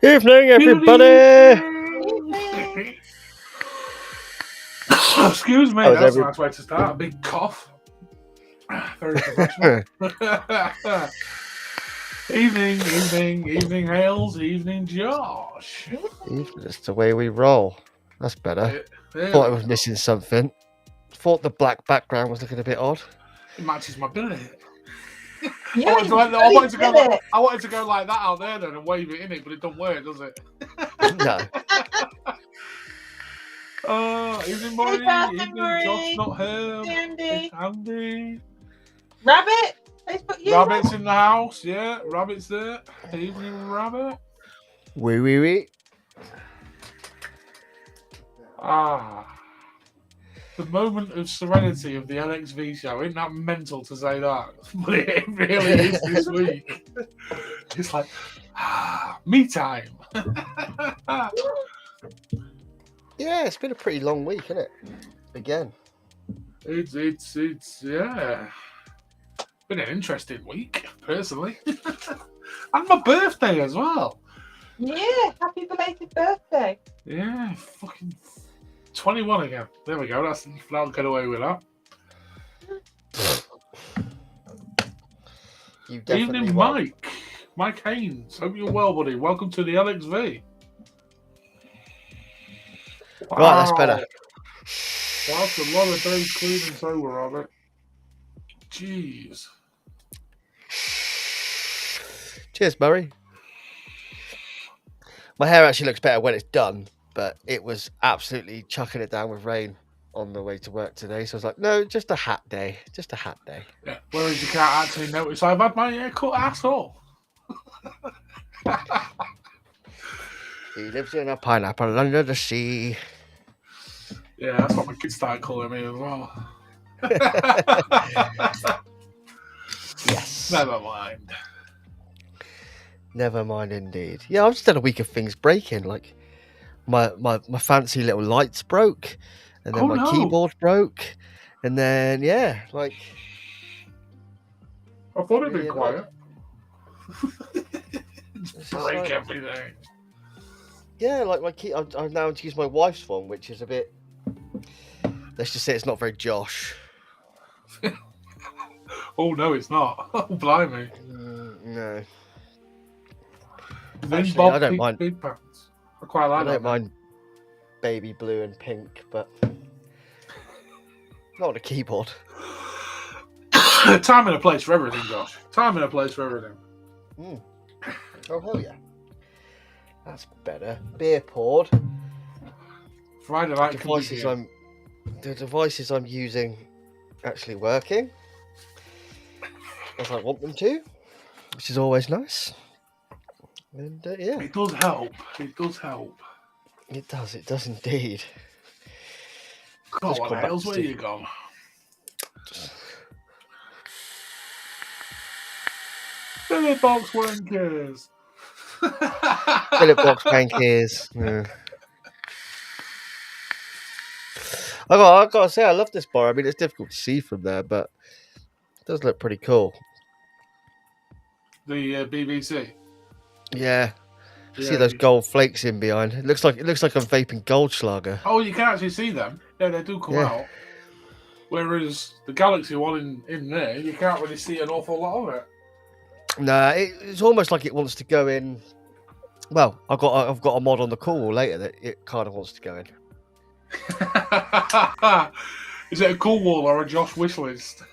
Evening, everybody. Excuse me, that's a nice way to start. A big cough. Very professional. evening, Hales. Evening, Josh. That's the way we roll. That's better. Thought I was missing something. Thought the black background was looking a bit odd. It matches my billy. Yeah, I wanted to go like that out there then and wave it in it, but it don't work, does it? No. Evening, Murray. Hey, Evening, Murray. Josh, not here. Andy. Andy. Rabbit. Facebook you. Rabbit's in the house. Yeah, Rabbit's there. Evening, Rabbit. Wee. The moment of serenity of the LXV show. Isn't that mental to say that? But it really is this week. It's like, me time. Yeah, it's been a pretty long week, isn't it? Again. It's yeah. Been an interesting week, personally. And my birthday as well. Yeah, happy belated birthday. Yeah, fucking 21 again. There we go. That'll get away with that. Evening, Mike. Mike Haynes. Hope you're well, buddy. Welcome to the LXV. Wow. Right, that's better. That's a lot of days clean and sober, Robert. Jeez. Cheers, Murray. My hair actually looks better when it's done, but it was absolutely chucking it down with rain on the way to work today. So I was like, no, just a hat day. Just a hat day. Yeah, whereas you can't actually notice I've had my hair cut at all. He lives in a pineapple under the sea. Yeah, that's what my kids started calling me as well. Yes. Never mind. Never mind indeed. Yeah, I've just had a week of things breaking. Like my fancy little lights broke, and then my keyboard broke, and then like I thought it'd be quiet. Break everything. Yeah, like my key. I've now to use my wife's one, which is a bit. Let's just say it's not very Josh. Oh no, it's not. Oh, blimey. No. Actually, I don't mind. Big pants. I quite like that. I don't mind baby blue and pink, but not on a keyboard. Time and a place for everything, Josh. Time and a place for everything. Oh, hell yeah. That's better. Beer poured. Friday night The devices I'm using actually working as I want them to, which is always nice. And yeah. It does help. It does help. It does indeed. God, what the hell's where you gone? Billy Box Wankers. Billy Box Wankers. Yeah. I gotta say, I love this bar. I mean, it's difficult to see from there, but it does look pretty cool. The BBC. Yeah, See those gold flakes in behind. It looks like I'm vaping Goldschlager. Oh, you can actually see them. Yeah, they do come Yeah. out. Whereas the Galaxy one in there, you can't really see an awful lot of it. Nah, it's almost like it wants to go in. Well, I've got a mod on the call later that it kind of wants to go in. Is it a cool wall or a Josh wish list?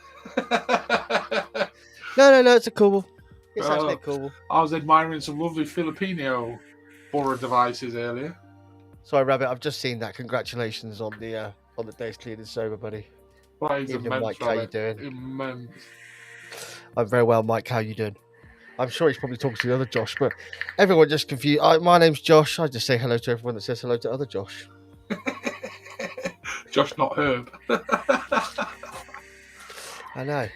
No, it's a cool. It's actually a cool. I was admiring some lovely Filipino Bora devices earlier. Sorry, Rabbit. I've just seen that. Congratulations on the days clean and sober, buddy. That is Evening, immense, Mike. How you doing? Immense. I'm very well, Mike. How you doing? I'm sure he's probably talking to the other Josh, but everyone just confused. My name's Josh. I just say hello to everyone that says hello to other Josh. Josh, not Herb. I know.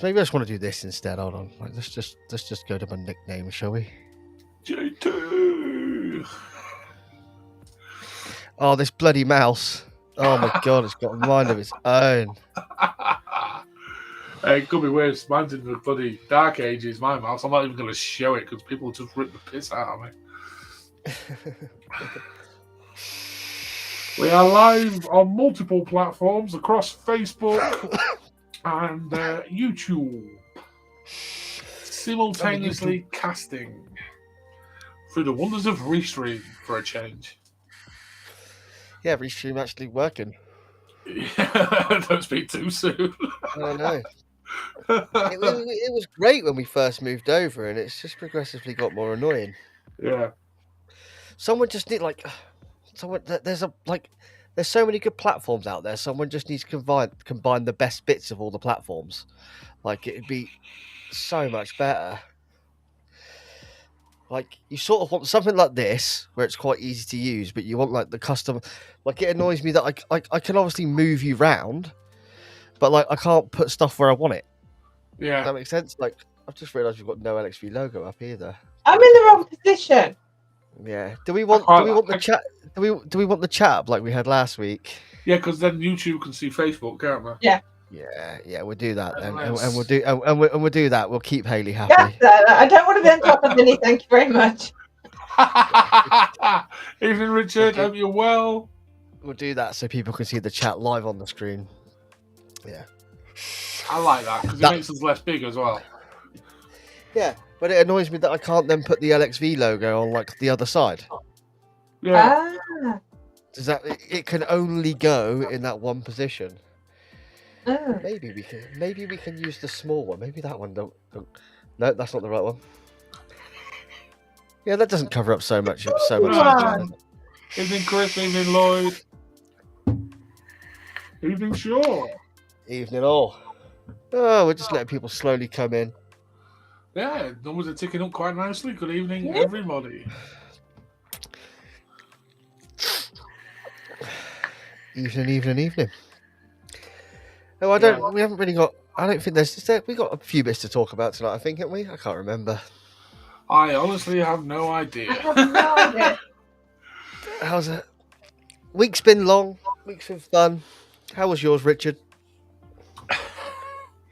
Maybe I just want to do this instead. Hold on. Let's just go to my nickname, shall we? J2. Oh, this bloody mouse. Oh my god, it's got a mind of its own. It could be worse. Mine's in the bloody dark ages, my mouse. I'm not even going to show it because people just rip the piss out of me. We are live on multiple platforms across Facebook and YouTube. Simultaneously casting through the wonders of Restream for a change. Yeah, Restream actually working. Don't speak too soon. I know. It was great when we first moved over, and it's just progressively got more annoying. Yeah. Someone just need there's so many good platforms out there. Someone just needs to combine the best bits of all the platforms. Like, it'd be so much better. Like, you sort of want something like this where it's quite easy to use, but you want like the custom. Like, it annoys me that I can obviously move you round, but like I can't put stuff where I want it. Yeah. Does that make sense? Like, I've just realised we've got no LXV logo up either. I'm in the wrong position. Yeah. Do we want the chat? Do we want the chat up like we had last week? Yeah, because then YouTube can see Facebook, can't they? Yeah. Yeah, we'll do that then, Nice. and we'll do that. We'll keep Hayley happy. Yes, I don't want to be on top of Vinny. Thank you very much. Evening, Richard. Okay. Hope you're well. We'll do that so people can see the chat live on the screen. Yeah. I like that because it makes us less big as well. Yeah, but it annoys me that I can't then put the LXV logo on like the other side. Yeah. Does that? It can only go in that one position. Maybe we can use the small one. Maybe that one don't. No, that's not the right one. Yeah, that doesn't cover up so much. Evening, Chris. Evening, Lloyd. Evening, Shaw. Evening, all. Oh, we're just letting people slowly come in. Yeah, numbers are ticking up quite nicely. Good evening, everybody. Evening. Oh, we haven't really got. I don't think we got a few bits to talk about tonight. I think, haven't we? I can't remember. I honestly have no idea. I have no idea. How's it? Week's been long. Week's been fun. How was yours, Richard?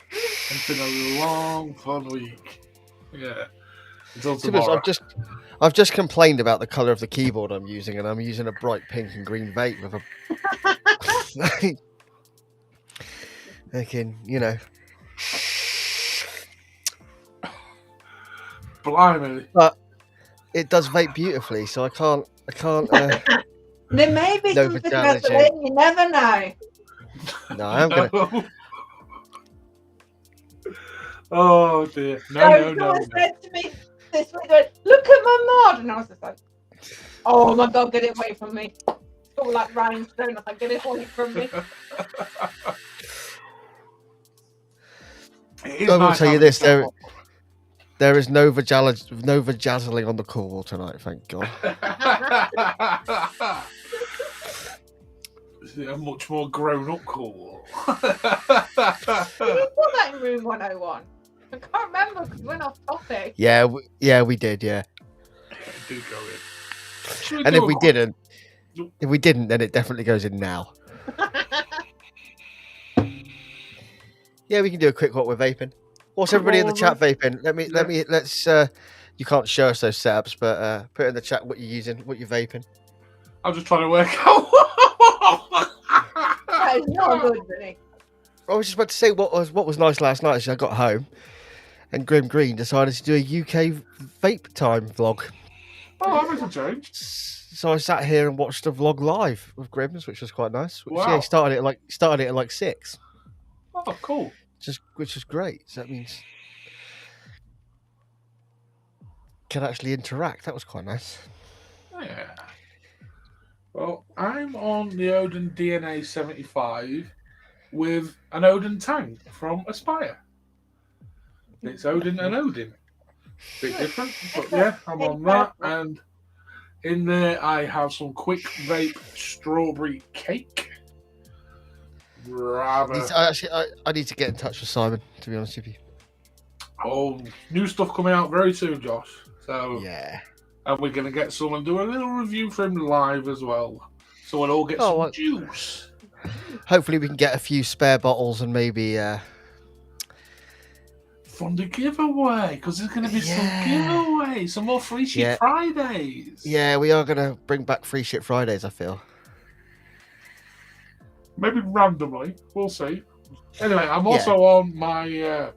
It's been a long, fun week. Yeah. Until To be honest, tomorrow. I've just complained about the colour of the keyboard I'm using, and I'm using a bright pink and green vape with a. Thinking, Blimey. But it does vape beautifully, so I can't. There may be No something fatality. about the way, you never know. No, I'm gonna. Oh dear. No. Someone said to me this week, look at my mod, and I was just like, oh my god, get it away from me. It's all like rhinestone, I was like, get it away from me. I will tell you this: there is no vajazzling on the call tonight. Thank God. A much more grown-up call. Did we put that in room 101? I can't remember because we're off topic. Yeah, we did. Yeah. It did go in. And if we didn't, then it definitely goes in now. Yeah, we can do a quick what we're vaping. What's everybody in the chat vaping? Let's You can't show us those setups, but put in the chat what you're using, what you're vaping. I'm just trying to work out. That is not good, Vinny. I was just about to say what was nice last night. Is I got home, and Grim Green decided to do a UK vape time vlog. Oh, that makes a change. So I sat here and watched a vlog live with Grims, which was quite nice. Wow. Yeah, he started it at like 6. Oh, cool. Which is great. So that means can actually interact. That was quite nice. Yeah. Well, I'm on the Odin DNA 75 with an Odin tank from Aspire. It's Odin and Odin. Bit different, but yeah, I'm on that. And in there, I have some quick vape strawberry cake. I need to get in touch with Simon, to be honest with you. Oh, new stuff coming out very soon, Josh. So yeah, and we're gonna get some and do a little review for him live as well. So we'll all get some juice. Hopefully, we can get a few spare bottles and maybe from the giveaway, because there's going to be some giveaways, some more free shit Fridays. Yeah, we are going to bring back free shit Fridays, I feel. Maybe randomly, we'll see. Anyway, I'm also on my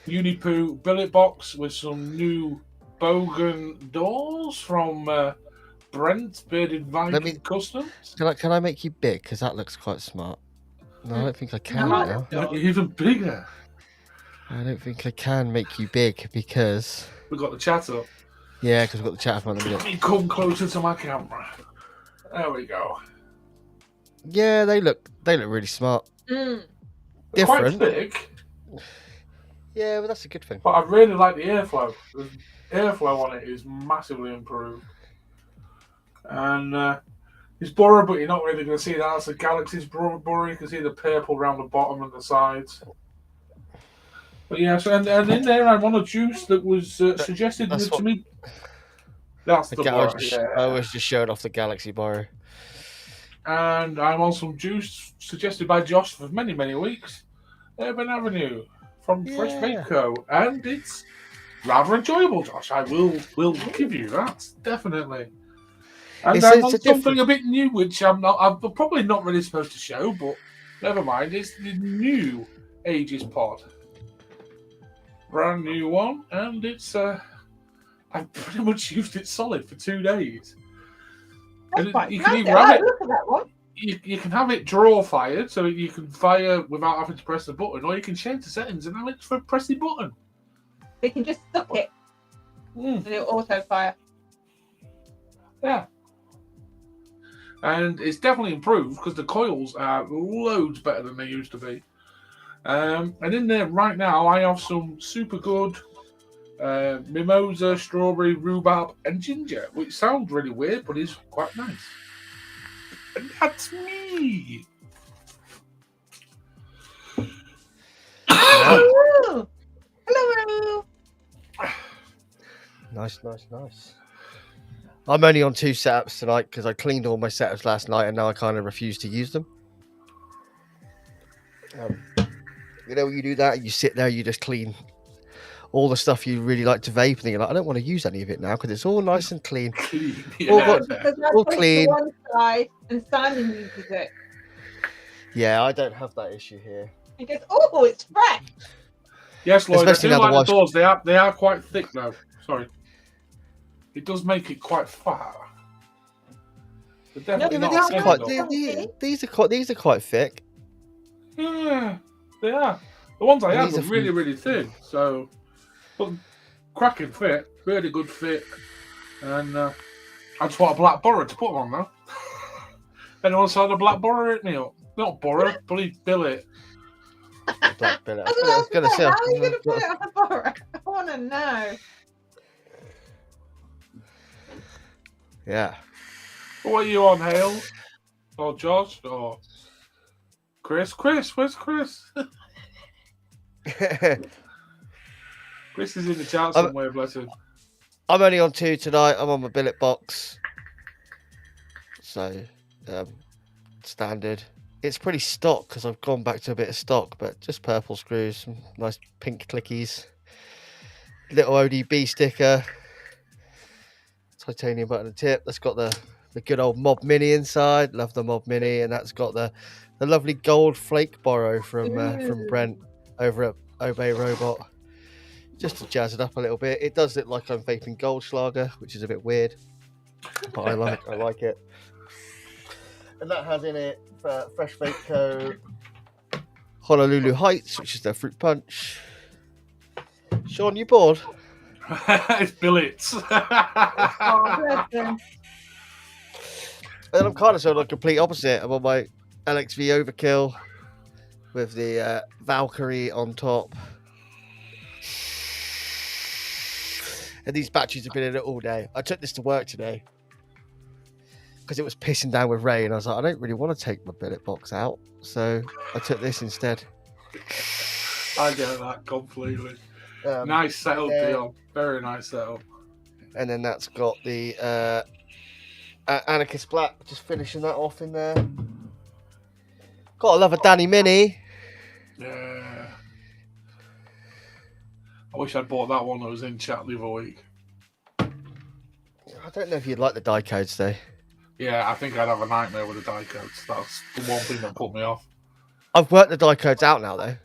Unipoo billet box with some new Bogan Dolls from Brent Bearded Viking Customs. Can I make you big? Because that looks quite smart. No, I don't think I can now. You're even bigger. I don't think I can make you big because we've got the chat up. Yeah, because we've got the chat up on the minute. Let me come closer to my camera. There we go. Yeah, they look really smart. Mm. Different. Quite thick. Yeah, but that's a good thing. But I really like the airflow. The airflow on it is massively improved. And it's burrow, but you're not really going to see that. It's a Galaxy's burrow. You can see the purple around the bottom and the sides. But yeah, so, and in there I'm on a juice that was suggested to me. That's the burrow. I was just showing off the Galaxy burrow. And I'm on some juice suggested by Josh for many, many weeks. Urban Avenue from Fresh Vape Co. And it's rather enjoyable, Josh. I will give you that, definitely. And I'm on something a bit new, which I'm probably not really supposed to show, but never mind. It's the new Aegis Pod. Brand new one, and it's I've pretty much used it solid for 2 days. That's quite you can nice. even have Look at that one. You can have it draw fired, so you can fire without having to press the button, or you can change the settings and have it for press the button. You can just stuck it, and it'll auto fire. Yeah. And it's definitely improved because the coils are loads better than they used to be. And in there right now, I have some super good mimosa, strawberry, rhubarb, and ginger, which sounds really weird, but is quite nice. And that's me. Hello. Hello. Nice. I'm only on 2 setups tonight because I cleaned all my setups last night and now I kind of refuse to use them. You know, when you do that, you sit there, you just clean all the stuff you really like to vape, and you're like, I don't want to use any of it now because it's all nice and clean. All clean. One side and Simon uses it. Yeah, I don't have that issue here. He goes, oh, it's fresh. Yes, Lloyd, especially I do now like the doors. They are quite thick though. Sorry. It does make it quite fat. They're definitely these are quite thick. Yeah, they are. The ones I have are really, really thin. So, but cracking fit, really good fit. And I just want a black borrow to put them on now. Anyone saw the black borrow hit me up? Not borrow, bloody billet. Black billet. How are you going to put it on a borrow? I want to know. Yeah. What are you on, Hale? Or Josh? Or Chris? Chris, where's Chris? Chris is in the chat somewhere, bless him. I'm only on 2 tonight. I'm on my billet box. So, standard. It's pretty stock because I've gone back to a bit of stock, but just purple screws, some nice pink clickies, little ODB sticker. titanium button and tip. That's got the good old Mob Mini inside. Love the Mob Mini, and that's got the lovely gold flake borrow from Brent over at Obey Robot. Just to jazz it up a little bit. It does look like I'm vaping Goldschlager, which is a bit weird, but I like it. And that has in it Fresh Vape Co. Honolulu Heights, which is their fruit punch. Sean, you bored? It's billets. Oh, bless them. And I'm kind of sort of like complete opposite. I'm on my LXV Overkill with the Valkyrie on top. And these batteries have been in it all day. I took this to work today because it was pissing down with rain. I was like, I don't really want to take my billet box out, so I took this instead. I get that completely. Nice setup, Dion. Very nice setup. And then that's got the Anarchist Black, just finishing that off in there. Gotta love a Danny Mini. Yeah. I wish I'd bought that one that was in chat the other week. I don't know if you'd like the die codes though. Yeah, I think I'd have a nightmare with the die codes. That's the one thing that put me off. I've worked the die codes out now though.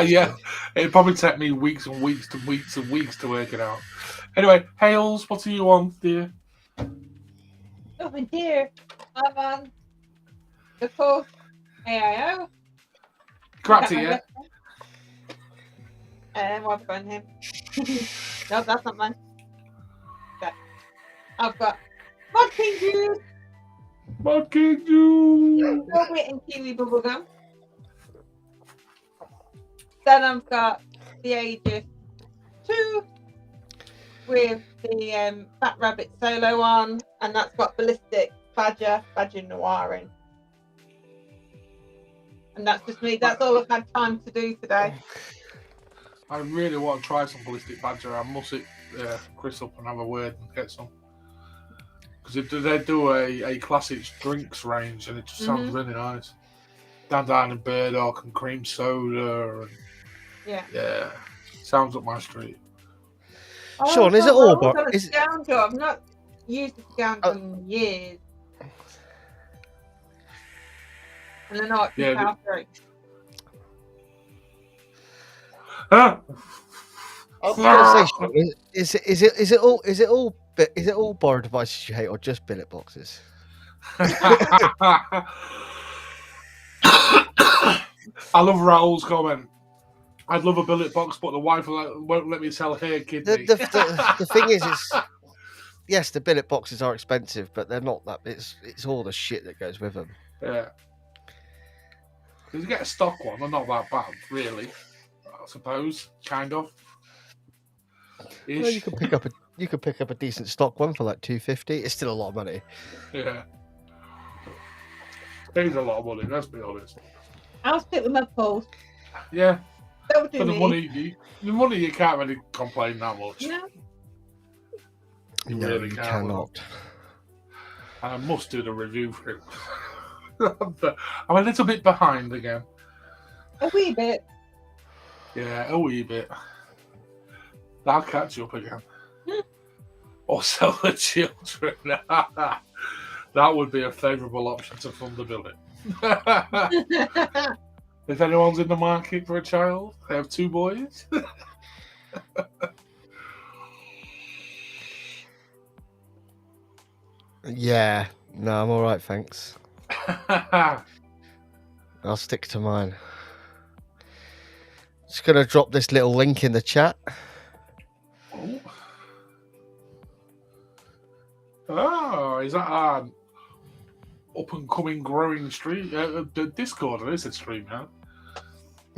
Yeah, it'd probably take me weeks and weeks and weeks and weeks to work it out. Anyway, Hales, what are you on, dear? Over here, I'm on the course AIO. Gratty, yeah? What's on him? No, that's not mine. Okay. I've got Mud King Juice, What can you? Velvet and Kiwi Bubblegum. Then I've got the Aegis 2 with the Fat Rabbit Solo on, and that's got Ballistic Badger Noir in. And that's just me. That's all I've had time to do today. I really want to try some Ballistic Badger. I must hit Chris up and have a word and get some. Because they do a classic drinks range, and it just sounds really nice. Dandelion and Burdock and cream soda. And, yeah. Sounds up my street. Oh, Sean, is it all? I've not used the scoundrel in years. And I know what Power Rda. I was going to say, Sean, is it all borrowed devices you hate, or just billet boxes? I love Raoul's comment. I'd love a billet box, but the wife won't let me sell her kidney. The thing is, yes, the billet boxes are expensive, but they're not that. It's all the shit that goes with them. Yeah. Because you get a stock one, they're not that bad, really. I suppose, kind of. Well, you can pick up a decent stock one for like $250. It's still a lot of money. Yeah. It is a lot of money, let's be honest. I'll stick with my post. Yeah. Don't do For me. the money, you can't really complain that much. No. You No, really you can't. cannot. And I must do the review for it. I'm a little bit behind again. A wee bit. Yeah, a wee bit. I'll catch you up again. Or sell the children. That would be a favourable option to fund the billet. If anyone's in the market for a child, I have 2 boys. Yeah, no, I'm all right, thanks. I'll stick to mine. Just gonna drop this little link in the chat. Oh, is that an up and coming growing stream? The Discord, or is it stream now?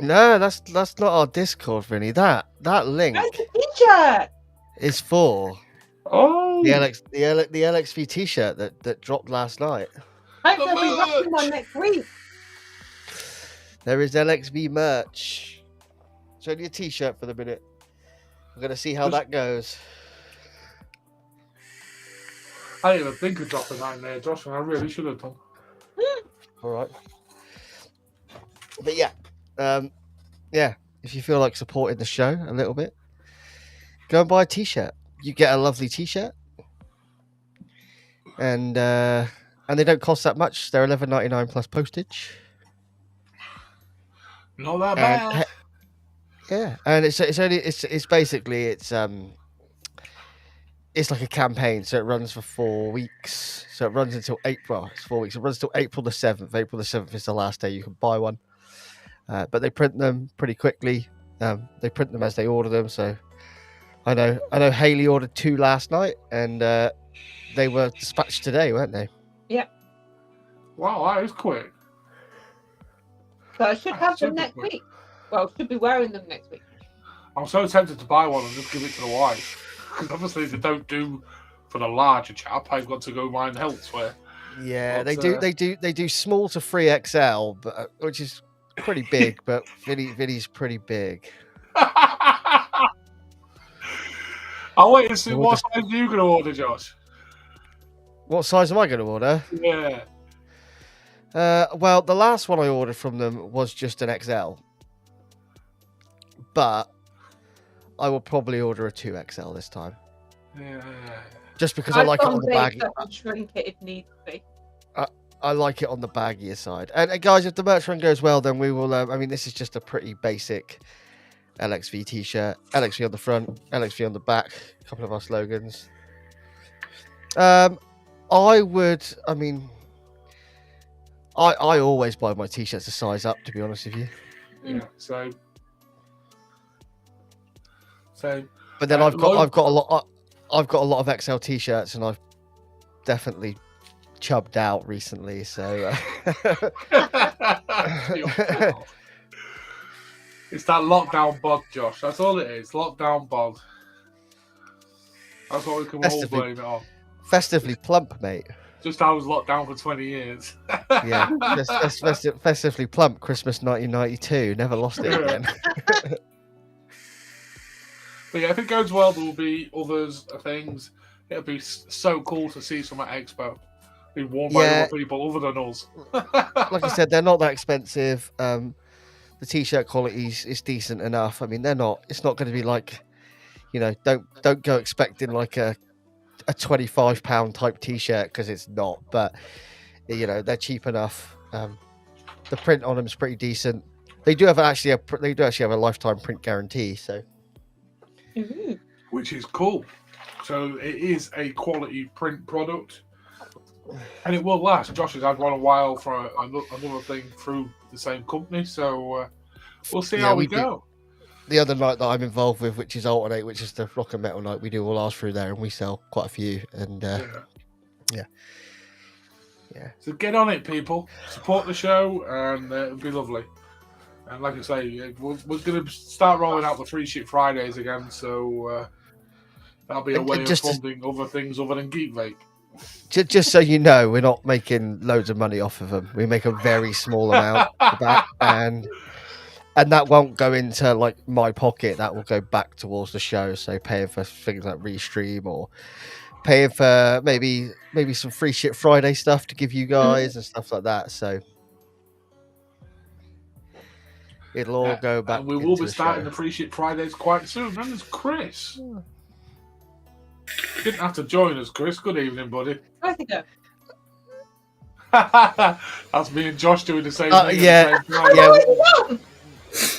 No, that's not our Discord, Vinny. That link That's a t-shirt. is for Oh, the LXV t-shirt that dropped last night. Hopefully we'll be rocking one next week. There is LXV merch. It's only a t-shirt for the minute. We're gonna see how that goes. I didn't even think of dropping that in there, Josh, and I really should have done. All right. But yeah, if you feel like supporting the show a little bit, go and buy a t-shirt. You get a lovely t-shirt, and they don't cost that much. They're $11.99 plus postage. Not that And bad. yeah, and it's basically it's like a campaign, so it runs for 4 weeks. So it runs until April. It's 4 weeks. It runs till April the 7th. April the 7th is the last day you can buy one. But they print them pretty quickly. They print them as they order them. So I know Haley ordered 2 last night, and they were dispatched today, weren't they? Wow, that is quick. So I should have them Super next quick. week. Well, should be wearing them next week. I'm so tempted to buy one and just give it to the wife. Because obviously they don't do for the larger chap. I've got to go mine elsewhere. Yeah, But, they do small to 3XL, but which is pretty big. But Vinny's pretty big. I'll wait and see what size are you going to order, Josh. What size am I going to order? Yeah. Well, the last one I ordered from them was just an XL, but I will probably order a 2XL this time. Yeah. Just because I like it on the baggy. I can shrink it if needs be. I like it on the baggier side. And guys, if the merch run goes well, then we will. I mean, this is just a pretty basic LXV t-shirt. LXV on the front, LXV on the back. A couple of our slogans. I always buy my t-shirts a size up, to be honest with you. Yeah. So. But then I've got a lot of XL t-shirts, and I've definitely chubbed out recently. So it's that lockdown bod, Josh. That's all it is. Lockdown bod. That's what we can all blame it on. Festively plump, mate. Just I was locked down for 20 years. Yeah, festively plump. Christmas 1992. Never lost it again. But yeah, if it goes well, there will be others things. It'll be so cool to see some at Expo being worn by other people other than us. Like I said, they're not that expensive. The t-shirt quality is decent enough. I mean, they're not. It's not going to be like, don't go expecting like a £25 type t-shirt, because it's not. But they're cheap enough. The print on them is pretty decent. They do actually have a lifetime print guarantee. So. Mm-hmm. Which is cool. So it is a quality print product, and it will last. Josh has had one a while for another thing through the same company, so we'll see how we go. The other night that I'm involved with, which is Alternate, which is the rock and metal night, we do all ours through there, and we sell quite a few. And yeah. So get on it, people. Support the show, and it'll be lovely. And like I say, we're going to start rolling out the free ship Fridays again, so that'll be a way of funding other things other than Geek Vape. Just so you know, we're not making loads of money off of them. We make a very small amount of that, and that won't go into like my pocket. That will go back towards the show. So paying for things like Restream, or paying for maybe some free ship Friday stuff to give you guys and stuff like that. So. It'll all go back. And we will be starting the free ship Fridays quite soon. And there's Chris. You didn't have to join us, Chris. Good evening, buddy. Where's he go? That's me and Josh doing the same thing. Yeah. Yeah.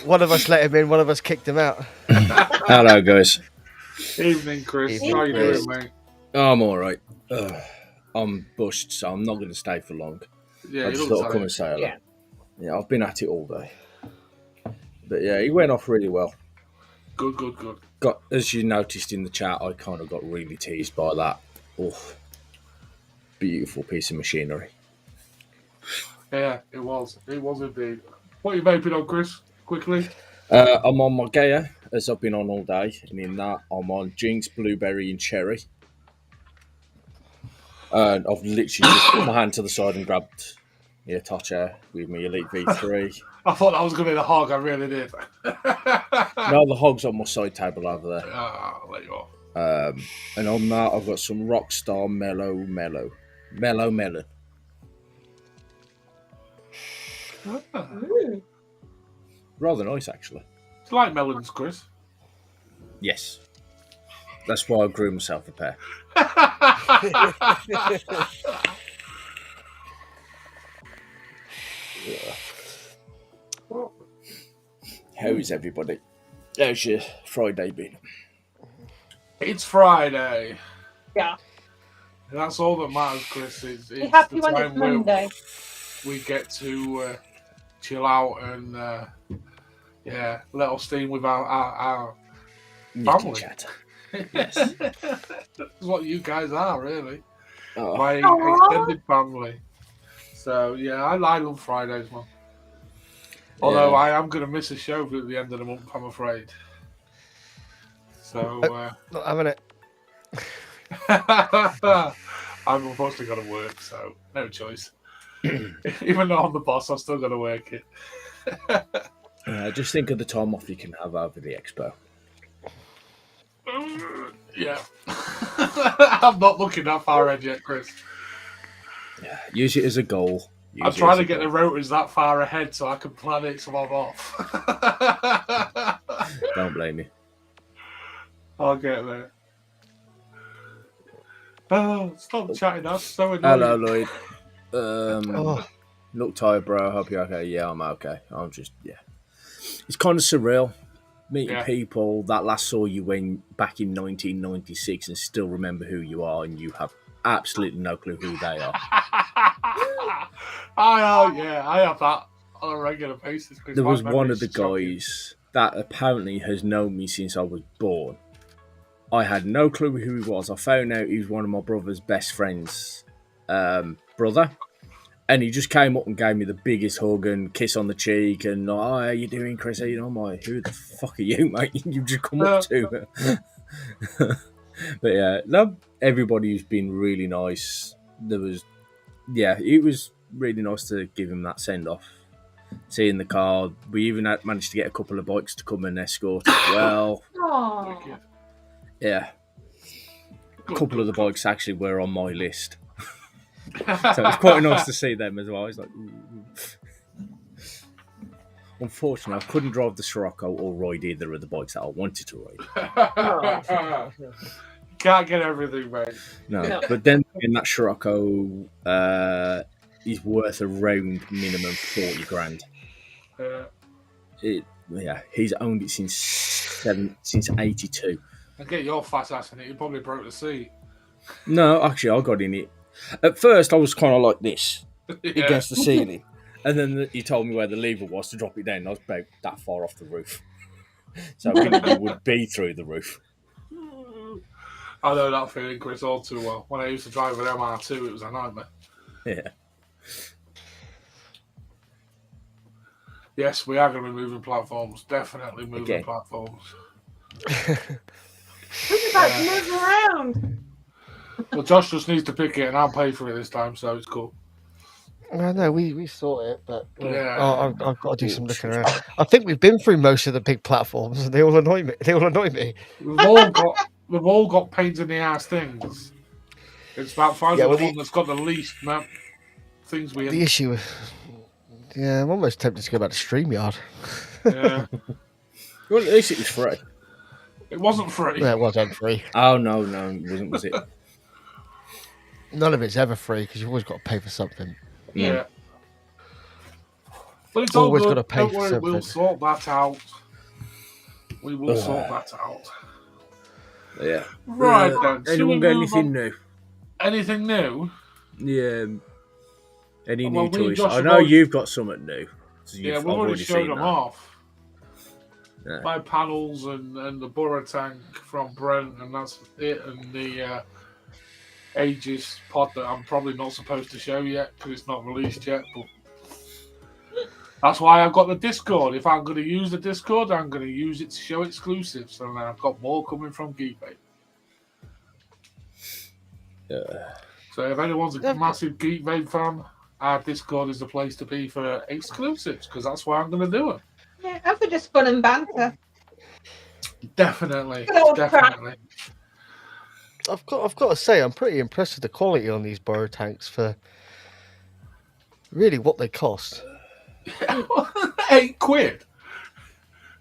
One of us let him in. One of us kicked him out. Hello, guys. Evening, Chris. Evening, How you Chris. doing, mate? I'm all right. I'm bushed, so I'm not going to stay for long. Yeah, I just thought I'd come and say hello. Yeah, I've been at it all day. But yeah, he went off really well. Good. As you noticed in the chat, I kind of got really teased by that. Beautiful piece of machinery. Yeah, it was. It was indeed. What are you vaping on, Chris? Quickly. I'm on my Gaia, as I've been on all day. And in that, I'm on Jinx, Blueberry and Cherry. And I've literally just put my hand to the side and grabbed Tocha with my Elite V3. I thought that was going to be the hog. I really did. No, the hog's on my side table over there. I'll let you off. And on that, I've got some Rockstar Mellow Melon. Rather nice, actually. Do you like melons, Chris? Yes. That's why I grew myself a pair. How is everybody? How's your Friday been? It's Friday. Yeah. That's all that matters, Chris. It's Be the happy when it's time where Monday. we get to chill out and let off steam with our family. Chat. Yes. That's what you guys are, really. Oh. My extended family. So, yeah, I lie on Fridays, man. Although I am going to miss a show at the end of the month, I'm afraid. So, Not having it. I'm unfortunately got to work, so no choice. Even though I'm the boss, I've still got to work it. Just think of the time off you can have over the expo. Yeah. I'm not looking that far ahead yet, Chris. Yeah, use it as a goal. I'm trying to get the rotors that far ahead so I can plan it so I'm off. Don't blame me. I'll get there. Oh, stop chatting. That's so annoying. Hello, Lloyd. Look tired, bro. Hope you're okay. Yeah, I'm okay. I'm just, It's kind of surreal meeting people that last saw you back in 1996 and still remember who you are, and you have absolutely no clue who they are. I have that on a regular basis. There was one of the guys that apparently has known me since I was born. I had no clue who he was. I found out he was one of my brother's best friends' brother. And he just came up and gave me the biggest hug and kiss on the cheek. And, how are you doing, Chris? I'm like, who the fuck are you, mate? You just come up to me. But yeah, no, everybody's been really nice. It was really nice to give him that send-off. Seeing the car. We even managed to get a couple of bikes to come and escort as well. Aww. Yeah. A couple of the bikes actually were on my list. So it's quite nice to see them as well. It's like, unfortunately, I couldn't drive the Scirocco or ride either of the bikes that I wanted to ride. Can't get everything, mate. No, but then in that Scirocco is worth around minimum 40 grand. He's owned it since 82. And get your fat ass in it, you probably broke the seat. No, actually, I got in it. At first, I was kind of like this, against the ceiling. And then he told me where the lever was to drop it down. I was about that far off the roof. So I would be through the roof. I know that feeling, Chris, all too well. When I used to drive an MR2, it was a nightmare. Yeah. Yes, we are going to be moving platforms. Definitely moving platforms. Who's about to move around? Well, Josh just needs to pick it, and I'll pay for it this time, so it's cool. I know we sort it, but Yeah. I've got to do some looking around. I think we've been through most of the big platforms, and they all annoy me. We've all got pains in the ass things. It's about finding the one that's got the least things we. The issue, I'm almost tempted to go back to StreamYard. Yeah. Well, at least it was free. It wasn't free. Yeah, it wasn't free. Oh no, it wasn't. Was it? None of it's ever free because you've always got to pay for something. Yeah. But it's always all got to pay for something. We'll sort that out. We will sort that out. Yeah. Right then. Anyone got anything new? Anything new? Yeah. Any new toys? Josh I know you've got something new. We've already showed them off. Yeah. My panels and the Burrow tank from Brent, and that's it. And the Aegis pod that I'm probably not supposed to show yet because it's not released yet. But that's why I've got the Discord. If I'm going to use the Discord, I'm going to use it to show exclusives. And then I've got more coming from Geekbait. Yeah. So if anyone's a massive Geekbait fan, our Discord is the place to be for exclusives because that's why I'm going to do it. Yeah, and for just fun and banter. Definitely. I've got to say, I'm pretty impressed with the quality on these Burrow tanks for really what they cost. £8.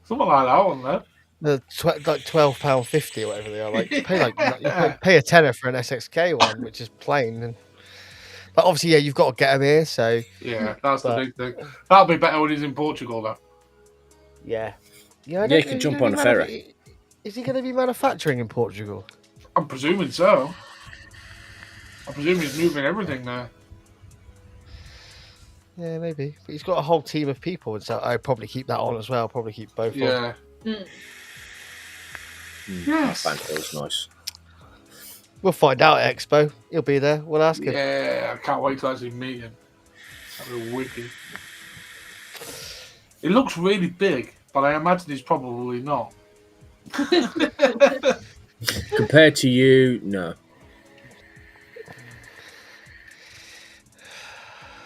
Something like that, wasn't there? like £12.50 or whatever they are. Like pay a tenner for an SXK one, which is plain. And but obviously, yeah, you've got to get them here. So Yeah, that's the But- big thing. That'll be better when he's in Portugal, though. yeah, Yeah, you could jump on a ferry. Is he going to be manufacturing in Portugal? I'm presuming so. I presume he's moving everything there. Yeah, maybe. But he's got a whole team of people, and so I'd probably keep that on as well. Probably keep both on. Yeah. Yes. Banter is nice. We'll find out at Expo. He'll be there. We'll ask him. Yeah, I can't wait to actually meet him. That'll be wicked. It looks really big, but I imagine he's probably not. Compared to you, no.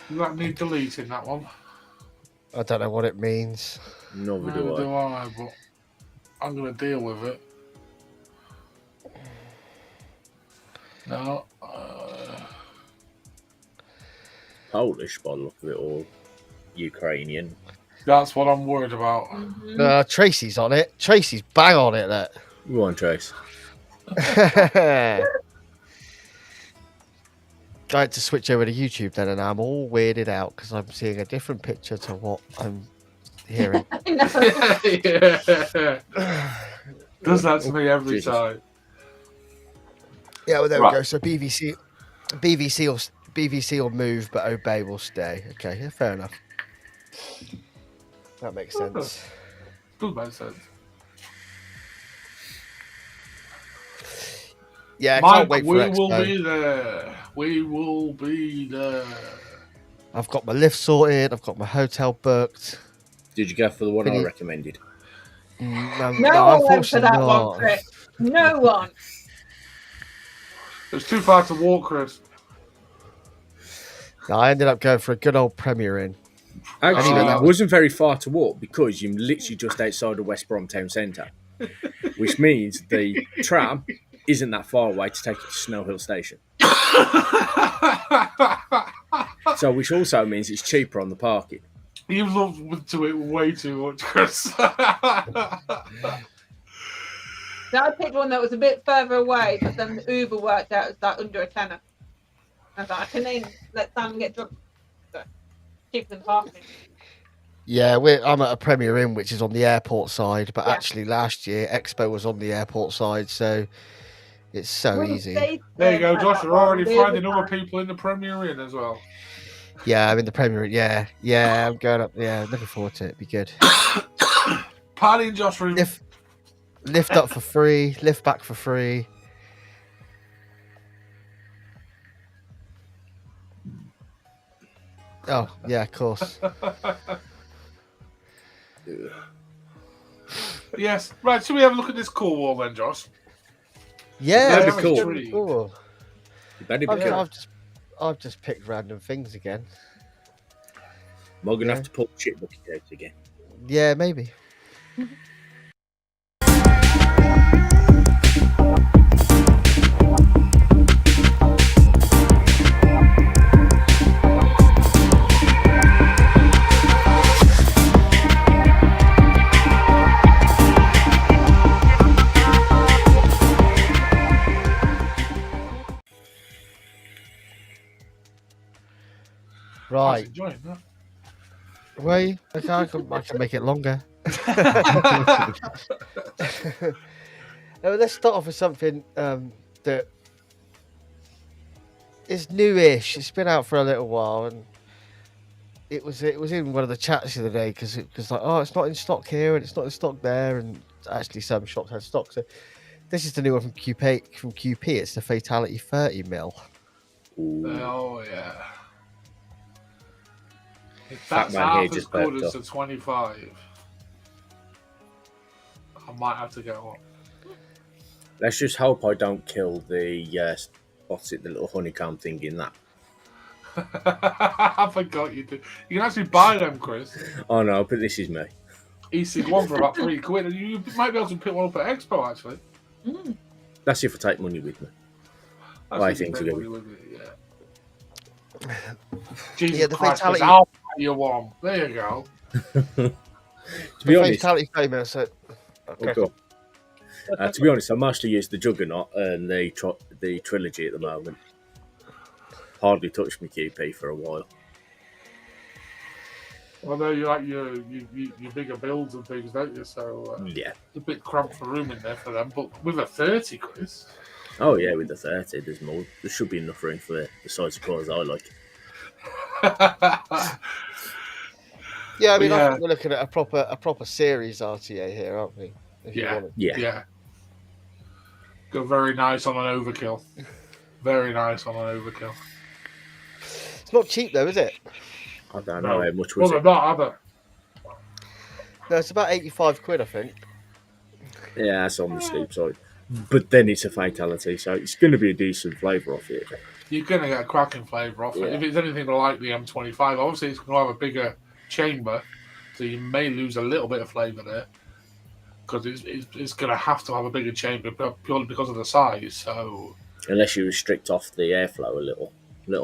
Does that need deleting, that one? I don't know what it means. Neither Neither do I. do I, but I'm going to deal with it. No. Polish by the look of it, or Ukrainian. That's what I'm worried about. Tracy's on it. Tracy's bang on it. That. Go on, Trace. I had to switch over to YouTube then, and I'm all weirded out because I'm seeing a different picture to what I'm hearing. Yeah. Does that to me every Jesus. time. Yeah, well, there Right. we go. So BVC will move, but Obey will stay. Okay, yeah, fair enough. That makes sense. Does make sense. Yeah, I Mike, can't wait for we Expo. will be there. We will be there. I've got my lift sorted. I've got my hotel booked. Did you go for the one Can I you- recommended? No one went for that unfortunately one, Chris. No one. It's too far to walk, Chris. No, I ended up going for a good old Premier Inn. Actually, Anyway, it that wasn't very far to walk because you're literally just outside of West Brom town centre, which means the tram isn't that far away to take you to Snow Hill Station. So, which also means it's cheaper on the parking. You've looked to it way too much, Chris. So I picked one that was a bit further away, but then the Uber worked out as that under a tenner. I thought I can then let Sam get drunk. So, cheaper than parking. Yeah, I'm at a Premier Inn, which is on the airport side, but actually last year Expo was on the airport side, so it's so Wouldn't easy. stay There you go, at Josh. that You're already one. finding other people in the Premier Inn as well. Yeah, I'm in the Premier Inn. Yeah, I'm going up. Yeah, looking forward to it. Be good. Party in Josh room. Lift up for free, lift back for free. Oh, yeah, of course. Yes. Right, should we have a look at this cool wall then, Josh? Yeah, That'd be that's cool. pretty cool. You better be cool. I've just picked random things again. Am I going to Yeah. have to pull the shit bucket out again? Yeah, maybe. I was Right. enjoying that. Wait, okay, I can make it longer. Let's start off with something that is newish. It's been out for a little while, and it was in one of the chats the other day because it was like, oh, it's not in stock here and it's not in stock there, and actually some shops had stock. So this is the new one from QP. From QP, it's the Fatality 30 mil. Ooh. Oh, yeah. If Fat that's man here half as just good burped as the 25, I might have to go on. Let's just hope I don't kill the what's it, the little honeycomb thing in that. I forgot you did. You can actually buy them, Chris. Oh no, but this is me. EC1 for about £3. And you might be able to pick one up at Expo, actually. That's if I take money with me. That's I if you think take so. money with it, yeah. Jesus Yeah, the Christ, Fatality- I'll buy you one. There you go. To be honest, Fatality 30 mil. So oh, go on. To be honest, I mostly use the Juggernaut and the trilogy at the moment. Hardly touched my QP for a while. I know you like your bigger builds and things, don't you? So Yeah. it's a bit cramped for room in there for them. But with a 30, Chris. Oh yeah, with the 30, there's more. There should be enough room for the size of colours I like. Yeah, I mean, I Yeah. think we're looking at a proper series RTA here, aren't we? If you want it. Yeah. Go very nice on an overkill. Very nice on an overkill. It's not cheap though, is it? I don't know how much Well, was they're it. not, are they? No, it's about 85 quid, I think. Yeah, it's on the steep side. But then it's a fatality, so it's going to be a decent flavour off it. You're going to get a cracking flavour off it. Yeah. If it's anything like the M25, obviously it's going to have a bigger chamber, so you may lose a little bit of flavour there. Because it's going to have to have a bigger chamber purely because of the size. So Unless you restrict off the airflow a little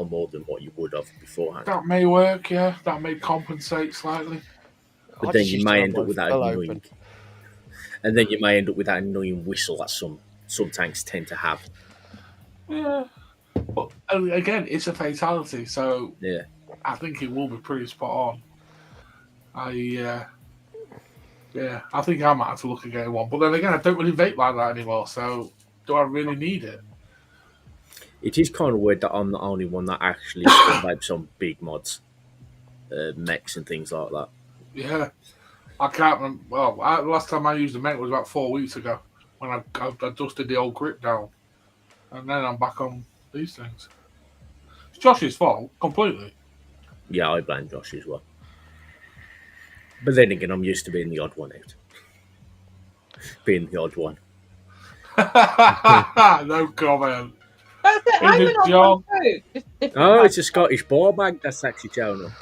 more than what you would have beforehand. that may work, yeah. That may compensate slightly. But I then just you used to may have end up mine with that full annoying, open. and then you may end up with that annoying whistle that some tanks tend to have. Yeah. But again, it's a fatality, so Yeah. I think it will be pretty spot on. I think I might have to look at getting one. But then again, I don't really vape like that anymore, so do I really need it? It is kind of weird that I'm the only one that actually still vapes on big mods, mechs and things like that. Yeah. I can't remember. Well, last time I used the mech was about 4 weeks ago when I dusted the old grip down. And then I'm back on these things. It's Josh's fault, completely. Yeah, I blame Josh as well. But then again, I'm used to being the odd one out. Being the odd one. No comment. That's it. I'm Is an it odd John? one too. Just different Oh, it's a type. Scottish ball bag that's actually showing up.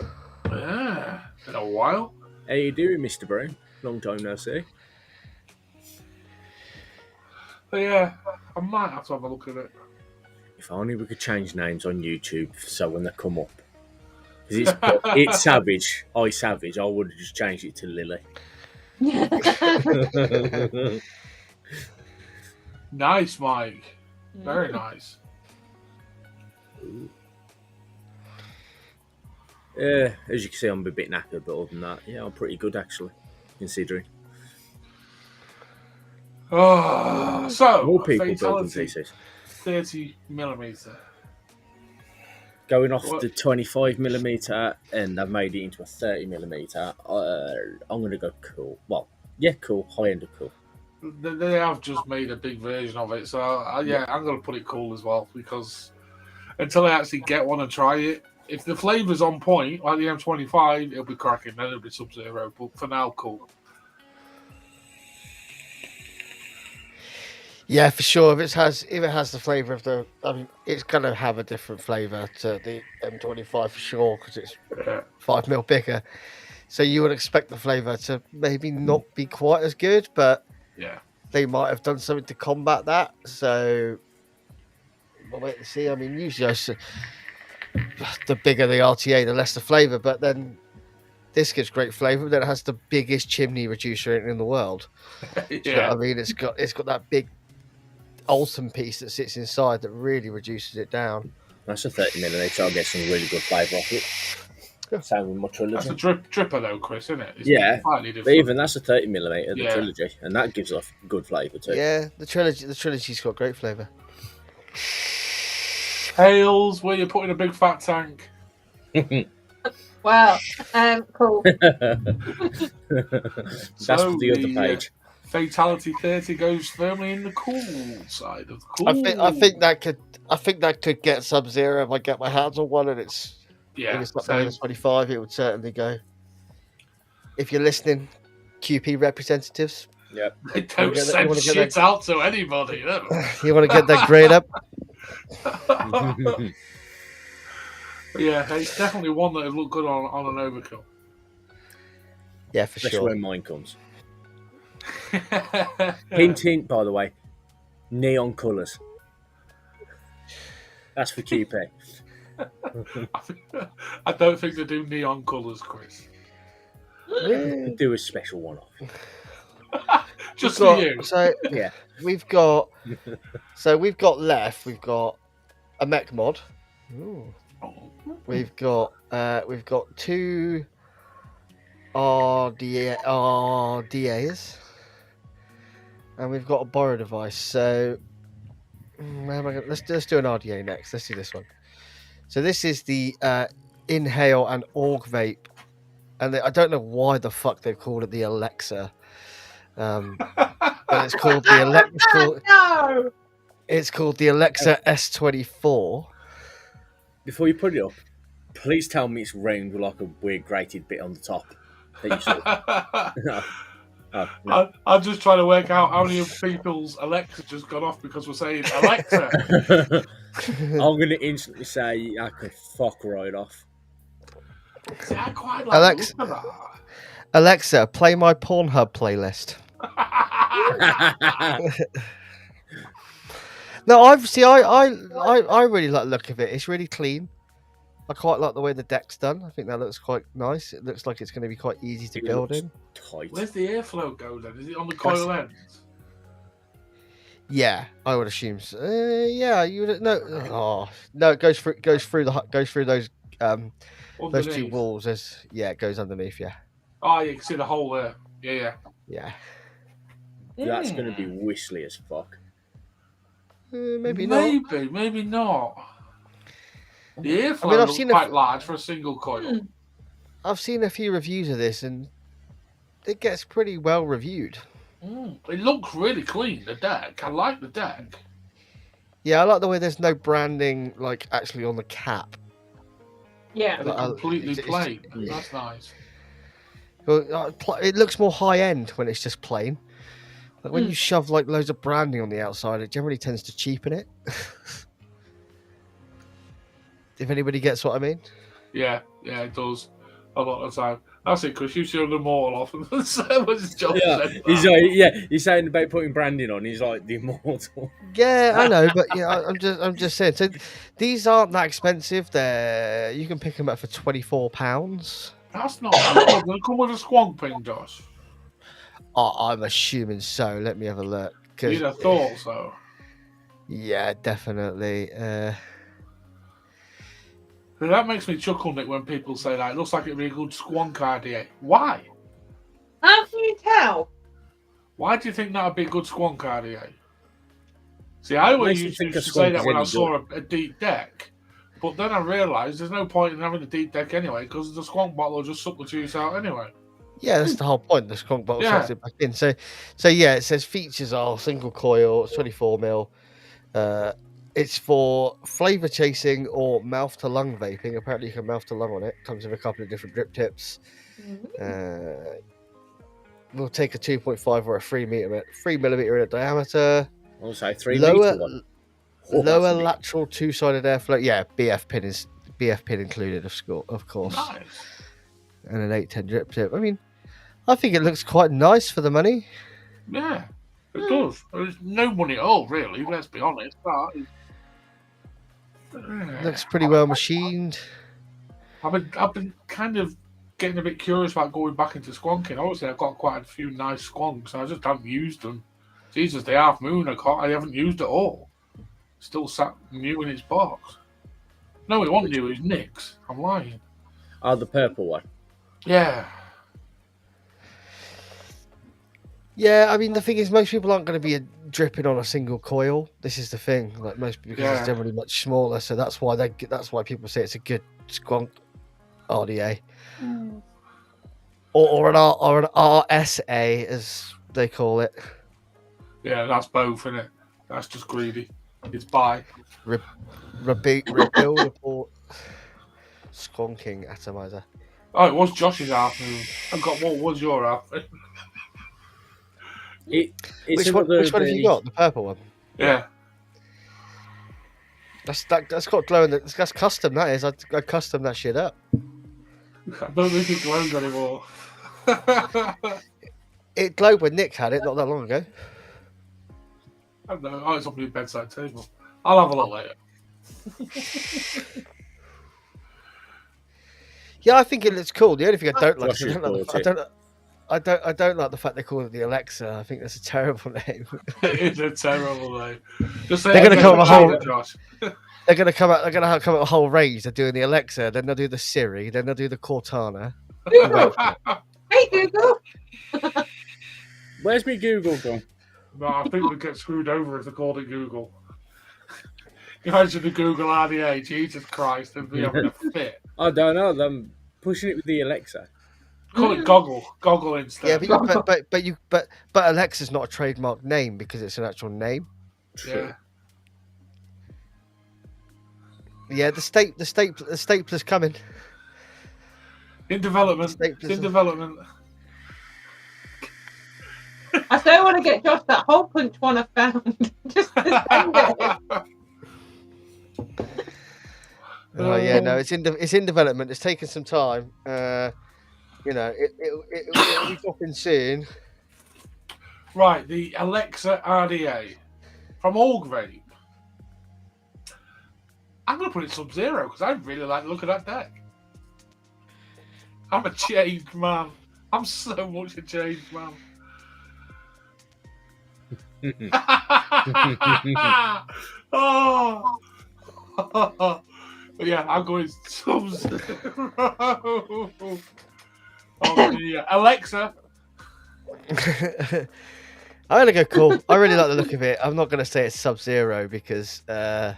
Yeah, in a while. How you doing, Mr. Brown? Long time no see. But yeah, I might have to have a look at it. If only we could change names on YouTube so when they come up. Because it's Savage. I would have just changed it to Lily. Nice, Mike. Very nice. Yeah, as you can see, I'm a bit knackered, but other than that, yeah, I'm pretty good actually, considering. Oh, so More people building fatality, PCs. 30mm. Going off What? the 25mm and I've made it into a 30mm. I'm going to go cool. Well, yeah, cool. High end of cool. They have just made a big version of it, so yeah, I'm going to put it cool as well because until I actually get one and try it, if the flavour's on point, like the M25, it'll be cracking, then it'll be Sub-Zero, but for now, cool. Yeah, for sure. If it has the flavour of the, I mean, it's gonna have a different flavour to the M25 for sure because it's Yeah. 5mm bigger. So you would expect the flavour to maybe not be quite as good, but Yeah. they might have done something to combat that. So we'll wait and see. I mean, usually the bigger the RTA, the less the flavour. But then this gives great flavour. Then it has the biggest chimney reducer in the world. Yeah. You know what I mean, it's got that big Alton piece that sits inside that really reduces it down. That's a 30mm. I'll get some really good flavour off it. Same with my trilogy. That's a dripper though, Chris, isn't it? It's Yeah, slightly but different. even that's a 30mm, the Yeah. trilogy, and that gives off good flavour too. Yeah, the trilogy's got great flavour. Hales, where you're putting a big fat tank. Well, cool. That's for the other page. Fatality 30 goes firmly in the cool side of the cool. I think that could get Sub-Zero if I get my hands on one and it's yeah, it's not same. minus 25. It would certainly go. If you're listening, QP representatives, Yeah. They don't You send wanna get shit out to anybody. No. you want to get that grade up? Yeah, it's definitely one that would look good on an overkill. Yeah, for That's sure. where mine comes. Hint, hint, by the way. Neon colours. That's for QP. I don't think they do neon colours, Chris. Do a special one off. Just we've for got, you. so Yeah. we've got we've got a mech mod. Ooh. We've got two RDAs, and we've got a borrow device. So where am I gonna, let's do an RDA next. Let's do this one. So this is the inhale and org vape, and I don't know why the fuck they've called it the Alexa, but it's called the No. it's called the Alexa S24. Before you put it up, please tell me it's round with like a weird grated bit on the top that you saw. No. Oh, no. I'm just trying to work out how many of people's Alexa just got off because we're saying Alexa. I'm going to instantly say I could fuck right off. See, I quite like the look of Alexa, play my Pornhub playlist. that. No, I really like the look of it. It's really clean. I quite like the way the deck's done. I think that looks quite nice. It looks like it's going to be quite easy to It build looks in. tight. Where's the airflow go then? Is it on the coil ends? Yeah, I would assume. So. Yeah, you would no. Oh no, it goes through those those two Underneath. walls. It goes underneath. Yeah, Oh, you can see the hole there. Yeah. yeah. That's going to be whistly as fuck. Maybe not. Maybe not. The airflow I mean, I've looks seen quite large for a single coil. I've seen a few reviews of this, and it gets pretty well reviewed. It looks really clean, the deck. I like the deck. Yeah, I like the way there's no branding, like, actually on the cap. Yeah. And it's completely it's- plain. yeah. That's nice. Well, it looks more high end when it's just plain. But when you shove like loads of branding on the outside, it generally tends to cheapen it. If anybody gets what I mean. Yeah, it does. A lot of the time. That's it, because you show them all off. And so much job said He's that. like, he's saying about putting branding on. He's like the immortal. Yeah, I know, but I'm just saying. So these aren't that expensive. You can pick them up for £24. That's not bad. They come with a squonk pin, Josh. I'm assuming so. Let me have a look. You'd have thought so. Yeah, definitely. But that makes me chuckle, Nick, when people say that. It looks like it'd be a good squonk idea. Why? How can you tell? Why do you think that'd be a good squonk idea? See, I always used to say that when I saw a deep deck. But then I realised there's no point in having a deep deck anyway, because the squonk bottle will just suck the juice out anyway. Yeah, that's the whole point. The skunk bottle sucks it back in. So yeah, it says features are single coil, 24mm. It's for flavour chasing or mouth to lung vaping. Apparently, you can mouth to lung on it. Comes with a couple of different drip tips. We'll take a 2.5 or a 3mm in diameter. I'll say 3 Lower meter one. lower lateral two-sided airflow. Yeah, BF pin included, of course. Nice. And an 810 drip tip. I mean, I think it looks quite nice for the money. Yeah, it does. There's no money at all, really. Let's be honest. Looks pretty well machined. I've been kind of getting a bit curious about going back into squonking. Obviously, I've got quite a few nice squonks, and I just haven't used them. Jesus, the half moon I haven't used at all. Still sat new in its box. No, it wasn't new. It was Nick's. I'm lying. Oh, the purple one. Yeah. Yeah, I mean, the thing is, most people aren't going to be dripping on a single coil. This is the thing, like because it's generally much smaller. So that's why people say it's a good squonk RDA, or an RSA as they call it. Yeah, that's both, isn't it? That's just greedy. It's buy. Rebuildable squonking atomizer. Oh, it was Josh's half moon. I've got what was your half moon? Which one have you got? The purple one. Yeah. That's got glow in it. That's custom. That is. I custom that shit up. I don't think it glows anymore. It glowed when Nick had it not that long ago. I don't know. Oh, it's on my bedside table. I'll have a look later. Yeah, I think it looks cool. The only thing I don't like, I don't like the fact they call it the Alexa. I think that's a terrible name. It is a terrible name. Just say They're gonna come up with a whole. Josh. They're gonna come out. They're gonna come up with a whole range. They're doing the Alexa, then they'll do the Siri, then they'll do the Cortana. Google. Hey Google. Where's me Google gone? No, I think we get screwed over if they called it Google. Imagine the Google RDA, Jesus Christ, they'd be having a fit. I don't know. I'm pushing it with the Alexa. Call it Goggle instead. Yeah, but Alexa's not a trademark name because it's an actual name. True. Yeah, the stapler's coming. In development. Stapler's In development. I still want to get Josh that hole punch one I found. Just to send it. Oh yeah, no, it's in development. It's taken some time. You know, it'll be dropping soon. Right, the Alexa RDA from Orgvape. I'm going to put it Sub-Zero because I really like the look of that deck. I'm a changed man. I'm so much a changed man. Oh. But yeah, I'm going Sub-Zero. Oh, yeah. Alexa. I'm gonna go cool. I really like the look of it. I'm not gonna say it's Sub-Zero because, but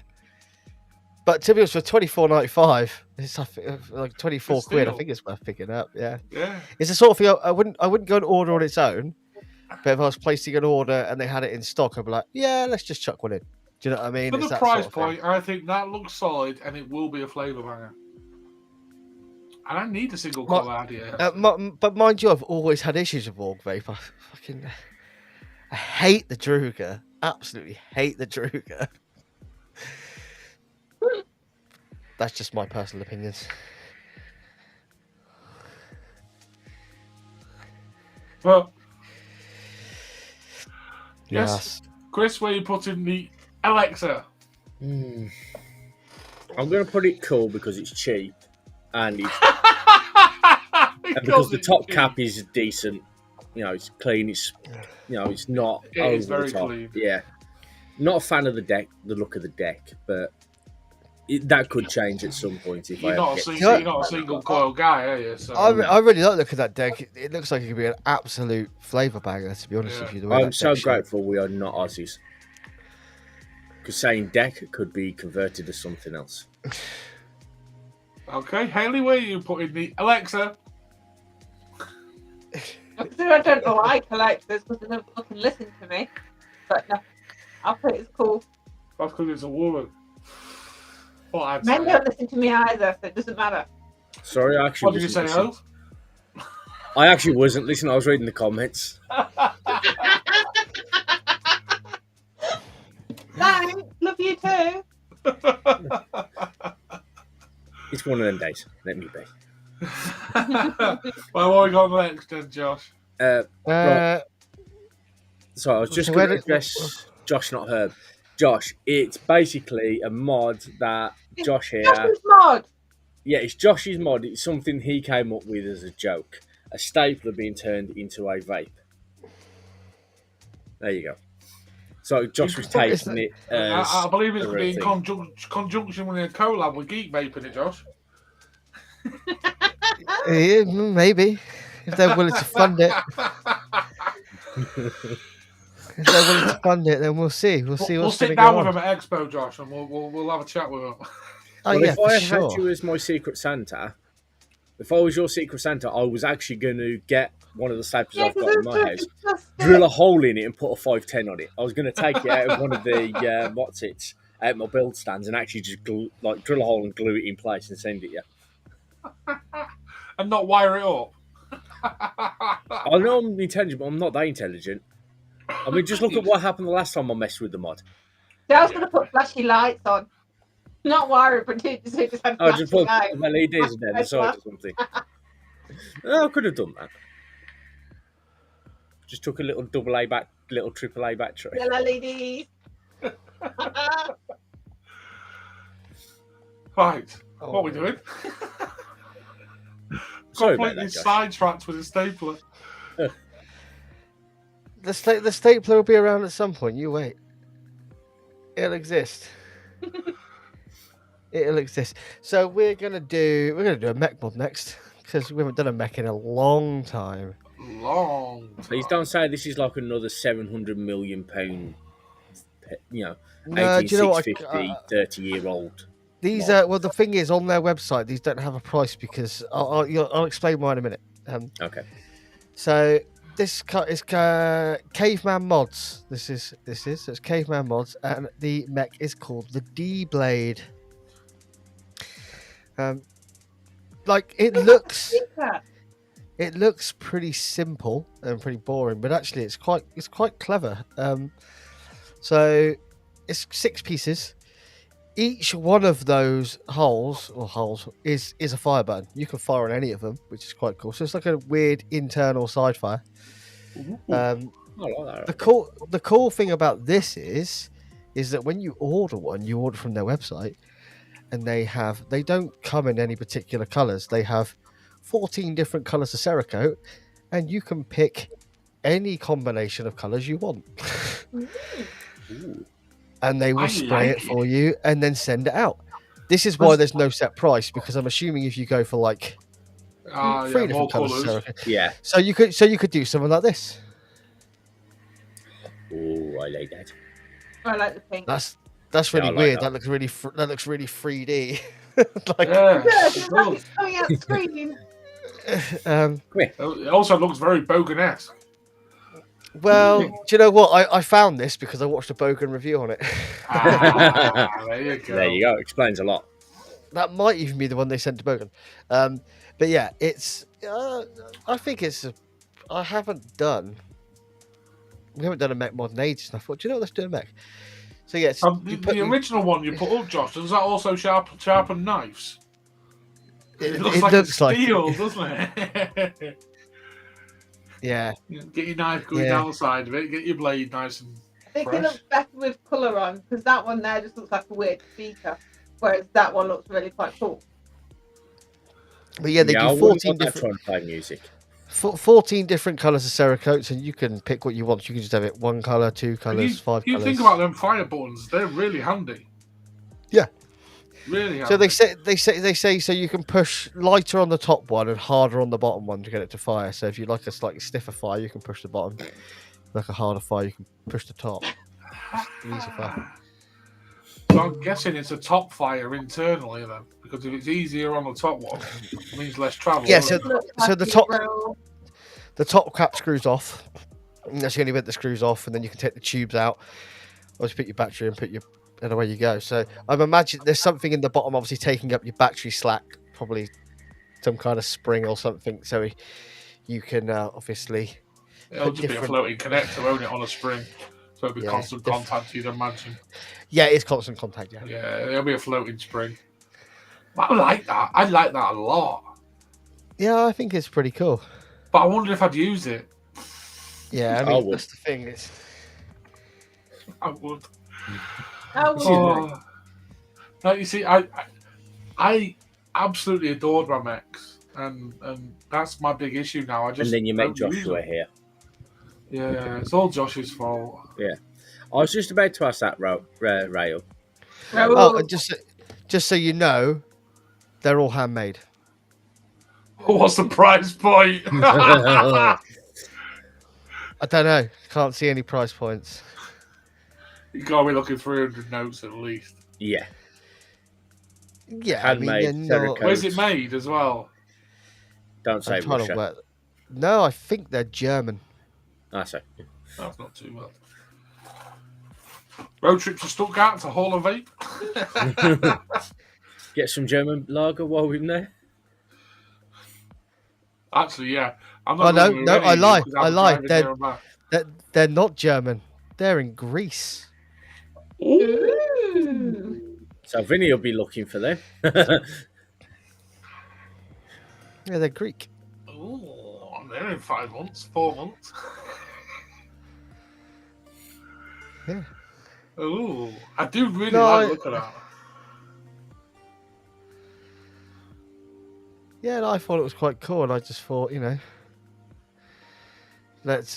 to be honest, for $24.95, it's like 24 quid. I think it's worth picking up. Yeah, it's the sort of thing I wouldn't go and order on its own. But if I was placing an order and they had it in stock, I'd be like, yeah, let's just chuck one in. Do you know what I mean? For It's the that price sort of point, thing. I think that looks solid and it will be a flavour banger. And I need a single colour idea. But mind you, I've always had issues with Orgvape. I hate the Druga. Absolutely hate the Druga. That's just my personal opinions. But Yes. Chris, where you putting the Alexa? I'm going to put it cool because it's cheap and it's and because the top cap is decent. You know, it's clean. It's it's not over very the top. clean. Yeah, not a fan of the look of the deck, but that could change at some point if You're I not a single coil guy, are you? So. I really like the look of that deck. It looks like it could be an absolute flavour banger, to be honest with you. The way I'm that so deck's shaped. grateful we are not Aussies. Because saying deck could be converted to something else. Okay, Haley, where you putting the Alexa? I don't like Alexas because they never fucking listen to me. But no, I'll put it as cool. That's because it's a woman. Well, I'd Men say. don't listen to me either, so it doesn't matter. Sorry, I actually What did you say, wasn't Hope? listening. I actually wasn't listening. I was reading the comments. Thanks, love you too. It's one of them days. Let me be. Well, what we got next then, Josh? Right. So I was just So going to where did- address Josh, not Herb. Josh, it's basically a mod that Josh here. Josh's mod. Yeah, it's Josh's mod. It's something he came up with as a joke. A stapler being turned into a vape. There you go. So Josh was taking it as I believe it's a going to real be in thing. conjunction with a collab with Geek Vaping it, Josh. Yeah, maybe if they're willing to fund it. If they're willing to fund it, then we'll see. We'll see We'll what's sit going to down go with on. him at Expo, Josh, and we'll have a chat with him. Oh Well, yeah, if for I had sure. you as my Secret Santa, if I was your Secret Santa, I was actually going to get one of the staplers I've got in my house, drill a hole in it, and put a 510 on it. I was going to take it out of one of the out my build stands, and actually just drill a hole and glue it in place and send it. Yeah, And not wire it up. I know I'm intelligent, but I'm not that intelligent. I mean, just look at what happened the last time I messed with the mod. I was going to put flashy lights on. Not wire it, but just had I flashy just put lights. LEDs down the side or something. I could have done that. Just took a little little AAA battery. Little LEDs. Right. What are we doing? Sorry about Completely that, Josh. sidetracked with a stapler. The stapler will be around at some point. You wait. It'll exist. It'll exist. So we're gonna do a mech mod next because we haven't done a mech in a long time. Long. Please don't say this is like another £700 million, No, do you know 18650, 30-year-old. These mod. well, the thing is, on their website, these don't have a price because I'll explain why in a minute. Okay. So this is Caveman Mods. This is so it's Caveman Mods, and the mech is called the D Blade. Like it looks pretty simple and pretty boring, but actually it's quite clever. So it's 6 pieces. Each one of those holes is a fire button. You can fire on any of them, which is quite cool. So it's like a weird internal side fire. I like that. The cool thing about this is that when you order one, you order from their website, and they don't come in any particular colors. They have 14 different colors of Cerakote, and you can pick any combination of colors you want. Ooh. And they will I spray like it for you and then send it out. This is why there's no set price, because I'm assuming if you go for like 3 more different colors of colours. Cerakote, Yeah. so you could do something like this. Oh, I like that. I like the pink. That's Yeah, really I like weird. that. That looks really 3D. Like, Yeah, Yeah, it it's like does. it's coming out screen. It also looks very Bogan-esque. Well, do you know what? I found this because I watched a Bogan review on it. There you go. There you go. Explains a lot. That might even be the one they sent to Bogan. But yeah, it's. I think it's. We haven't done a mech mod in ages. And I thought, do you know what? Let's do a mech. So yes, The original one you put up, Josh, does that also sharpen knives? It looks like it's steel, doesn't it? Yeah. Get your knife going down the side of it. Get your blade nice and I think fresh. it looks better with colour on, because that one there just looks like a weird speaker, whereas that one looks really quite cool. But yeah, they I do wouldn't 14 want that different. trying to play music. 14 different colours of Cerakotes, and you can pick what you want. You can just have it 1 colour, 2 colours, 5 You colours. think about them fire buttons; they're really handy. Yeah. Really handy. So they say so you can push lighter on the top one and harder on the bottom one to get it to fire. So if you like a slightly stiffer fire, you can push the bottom. Like a harder fire, you can push the top. Easy fire. So I'm guessing it's a top fire internally then, because if it's easier on the top one, it means less travel. Yeah, doesn't it? Looks so like the you top- roll- The top cap screws off. And that's the only bit that screws off, and then you can take the tubes out. Or just put your battery and away you go. So I'm imagining there's something in the bottom, obviously taking up your battery slack, probably some kind of spring or something. So you can obviously. It'll just be a floating connector, won't it, on a spring? So it'll be Yeah, constant contact, you'd imagine. Yeah, it's constant contact. Yeah. Yeah, it'll be a floating spring. I like that. I like that a lot. Yeah, I think it's pretty cool. But I wonder if I'd use it. Yeah, I mean that's the thing. I would. Oh, No, you see, I absolutely adored my mechs, and that's my big issue now. And then you make don't use Joshua them. here. Yeah, it's all Josh's fault. Yeah. I was just about to ask that, Rail. Oh, and just so you know, they're all handmade. What's the price point? I don't know. Can't see any price points. You gotta be looking 300 notes at least. Yeah. Yeah, Handmade I mean, they're not. Cerakote. Where's it made as well? Don't say I'm trying to Russia. work. No, I think they're German. So. That's not too bad. Road trip to Stuttgart to Hall of Vape. Get some German lager while we're in there. Actually, yeah. I'm Oh, not no, I lie. I lie. driving there and back. They're not German. They're in Greece. Ooh. So Vinny will be looking for them. Yeah, they're Greek. Ooh, I'm there in 5 months, 4 months. Yeah. Ooh, I do really No, like looking at that. Yeah, and I thought it was quite cool, and I just thought, let's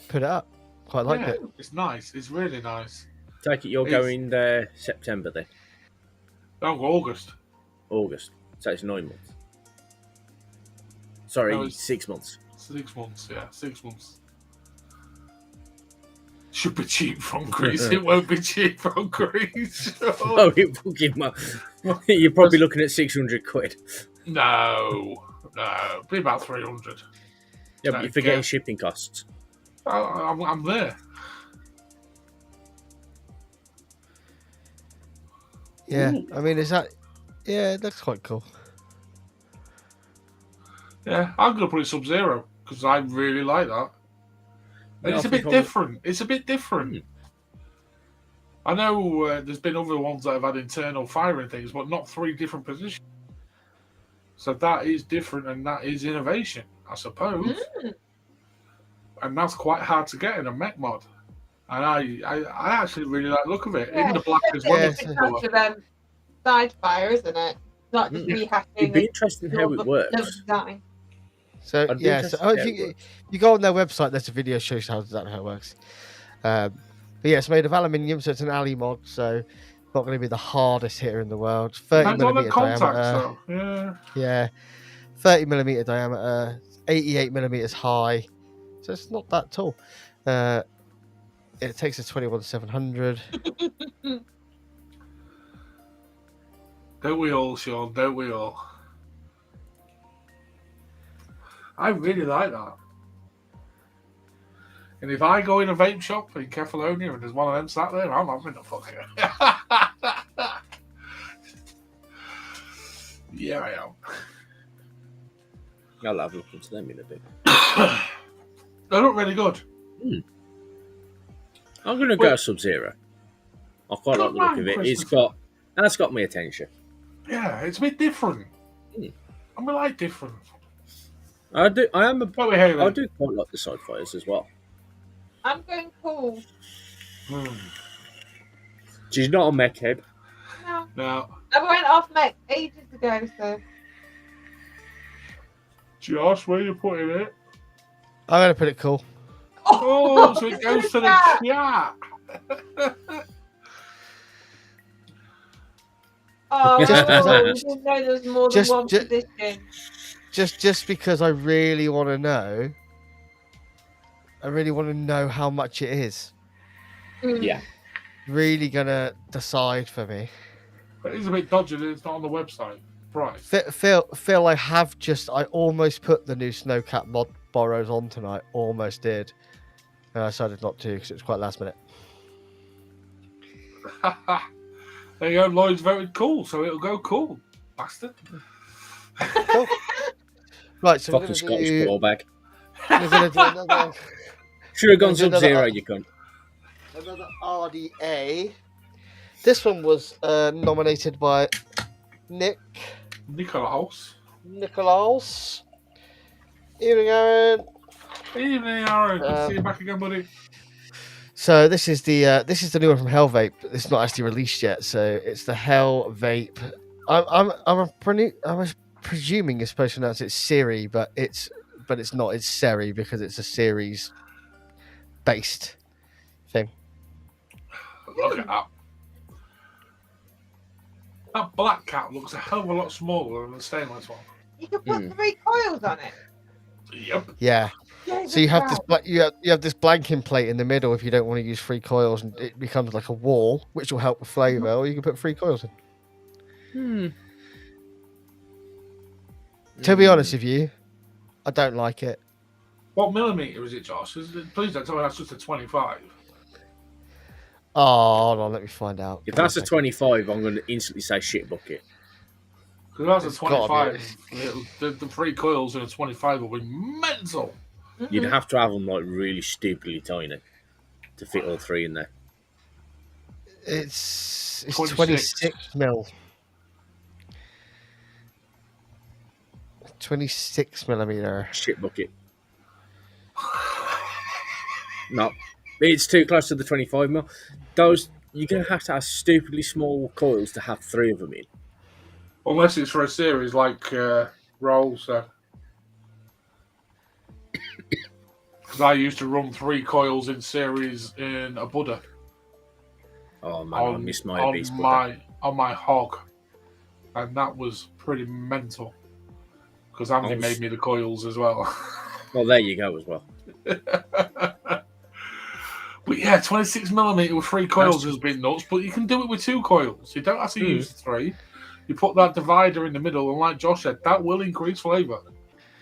put it up. Quite like Yeah, it. it's nice. It's really nice. Take it you're It's- going there September then, Oh, August. August. So it's 9 months. Sorry, No, it's- 6 months. 6 months. Yeah, 6 months. Should be cheap from Greece. It won't be cheap from Greece. Oh, you fucking you're probably looking at 600 quid. No, be about 300. Yeah, but you're forgetting shipping costs. I'm there. Yeah, Ooh. I mean, is that? Yeah, it looks quite cool. Yeah, I'm gonna put it Sub-Zero because I really like that. And Yeah, it's I a bit think I would- different. It's a bit different. I know there's been other ones that have had internal firing things, but not 3 different positions. So that is different, and that is innovation, I suppose. And that's quite hard to get in a mech mod. And I actually really like the look of it. Yeah, Even the black is it's Yeah, a wonderful. different touch of side fire, isn't it? Not just rehashing. It'd be interesting how it the works. design. So I'd be yeah, so interested to see how if it you, works. you go on their website, there's a video shows how exactly how it works. But yeah, it's made of aluminium, so it's an alley mod, so not going to be the hardest hitter in the world. 30 Depends on the millimeter contacts, diameter. though. Yeah. Yeah, 30 millimeter diameter, 88 millimeters high, so it's not that tall. It takes a 21-700. Don't we all, Sean? Don't we all? I really like that. And if I go in a vape shop in Kefalonia and there's one of them sat there, I'm having the fucker. Yeah, I am. I'll have a look into them in a bit. They look really good. I'm going to go Sub-Zero. I quite like the look of it. That's got my attention. Yeah, it's a bit different. And we like different. I do. I am. What we hearing? I do quite like the side fires as well. I'm going cool. She's not a mech head. No, Now, I went off mech ages ago, so Josh, where you putting it? I'm going to put it cool. Oh, so it goes to the chat. Oh, Just because I didn't know there was more than one position. Just because I really want to know. I really want to know how much it is. Yeah. Really gonna decide for me. It is a bit dodgy that it's not on the website. Right. Phil, I almost put the new Snowcat mod borrows on tonight. Almost did. And I decided not to because it was quite last minute. There you go. Lloyd's voted cool, so it'll go cool. Bastard. Cool. Right, so Fucking Scottish ball bag. we're gonna do another Should have gone We'll do Sub-Zero, another- you cunt. RDA. This one was nominated by Nikolaus. Nicolaus. Evening, Aaron. Evening, Aaron. Good to Um, see you back again, buddy. So this is the new one from Hell Vape. It's not actually released yet, so it's the Hell Vape. I'm presuming you're supposed to pronounce it Siri, but it's not. It's Seri because it's a series based thing. Look at that. That black cat looks a hell of a lot smaller than the stainless one. You can put 3 coils on it. Yep. Yeah. Yeah, So you have this right. you have this blanking plate in the middle if you don't want to use 3 coils, and it becomes like a wall, which will help with flavor. Or you can put 3 coils in. To be honest with you, I don't like it. What millimeter is it, Josh? Please don't tell me that's just a 25. Oh, hold on, let me find out. If Give me that's a second. 25, I'm going to instantly say shit bucket. Because that's It's a gotta 25. The 3 coils in a 25 will be mental. You'd have to have them like really stupidly tiny to fit all 3 in there. It's 26. 26 mil. 26 millimeter. Shit bucket. No, it's too close to the 25 mil. Those you're going to have stupidly small coils to have 3 of them in. Unless it's for a series like Roll, so. Because I used to run 3 coils in series in a Buddha. Oh man, I missed my obese Buddha. On my hog. And that was pretty mental. Because Andy made me the coils as well. Well, there you go as well. But yeah, 26mm with 3 coils has been nuts, but you can do it with 2 coils. You don't have to use 3. You put that divider in the middle, and like Josh said, that will increase flavour.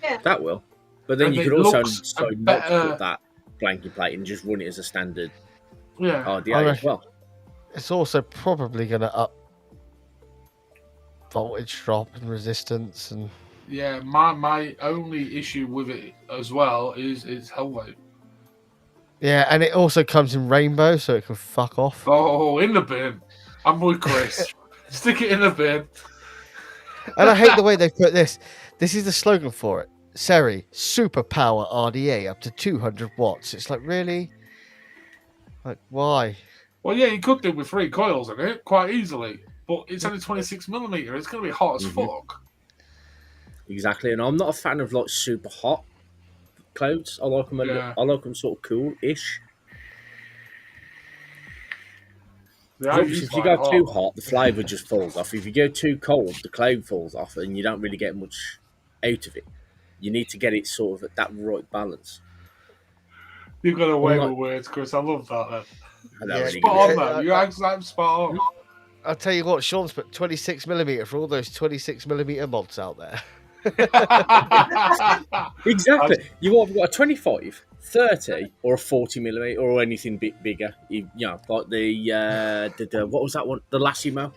Yeah. That will. But then you could also not put that blanket plate and just run it as a standard RDA as well. It's also probably going to up voltage drop and resistance. And yeah, my only issue with it as well is its hell weight. Yeah, and it also comes in rainbow, so it can fuck off. Oh, in the bin. I'm with Chris. Stick it in the bin. And I hate the way they put this. This is the slogan for it. Seri, super power RDA up to 200 watts. It's like, really? Like, why? Well, yeah, you could do with 3 coils in it quite easily. But it's only 26mm. It's going to be hot as fuck. Exactly. And I'm not a fan of like super hot clouds. I like them. I like them sort of cool-ish. Yeah, if you go too hot, the flavour just falls off. If you go too cold, the cloud falls off, and you don't really get much out of it. You need to get it sort of at that right balance. You've got a way with words, Chris. I love that. Then. Spot on, though. You're exactly spot on. I'll tell you what, Sean's put 26mm for all those 26mm mods out there. Exactly. You've either got a 25, 30, or a 40mm, or anything bit bigger. You know, like the what was that one? The Lassimo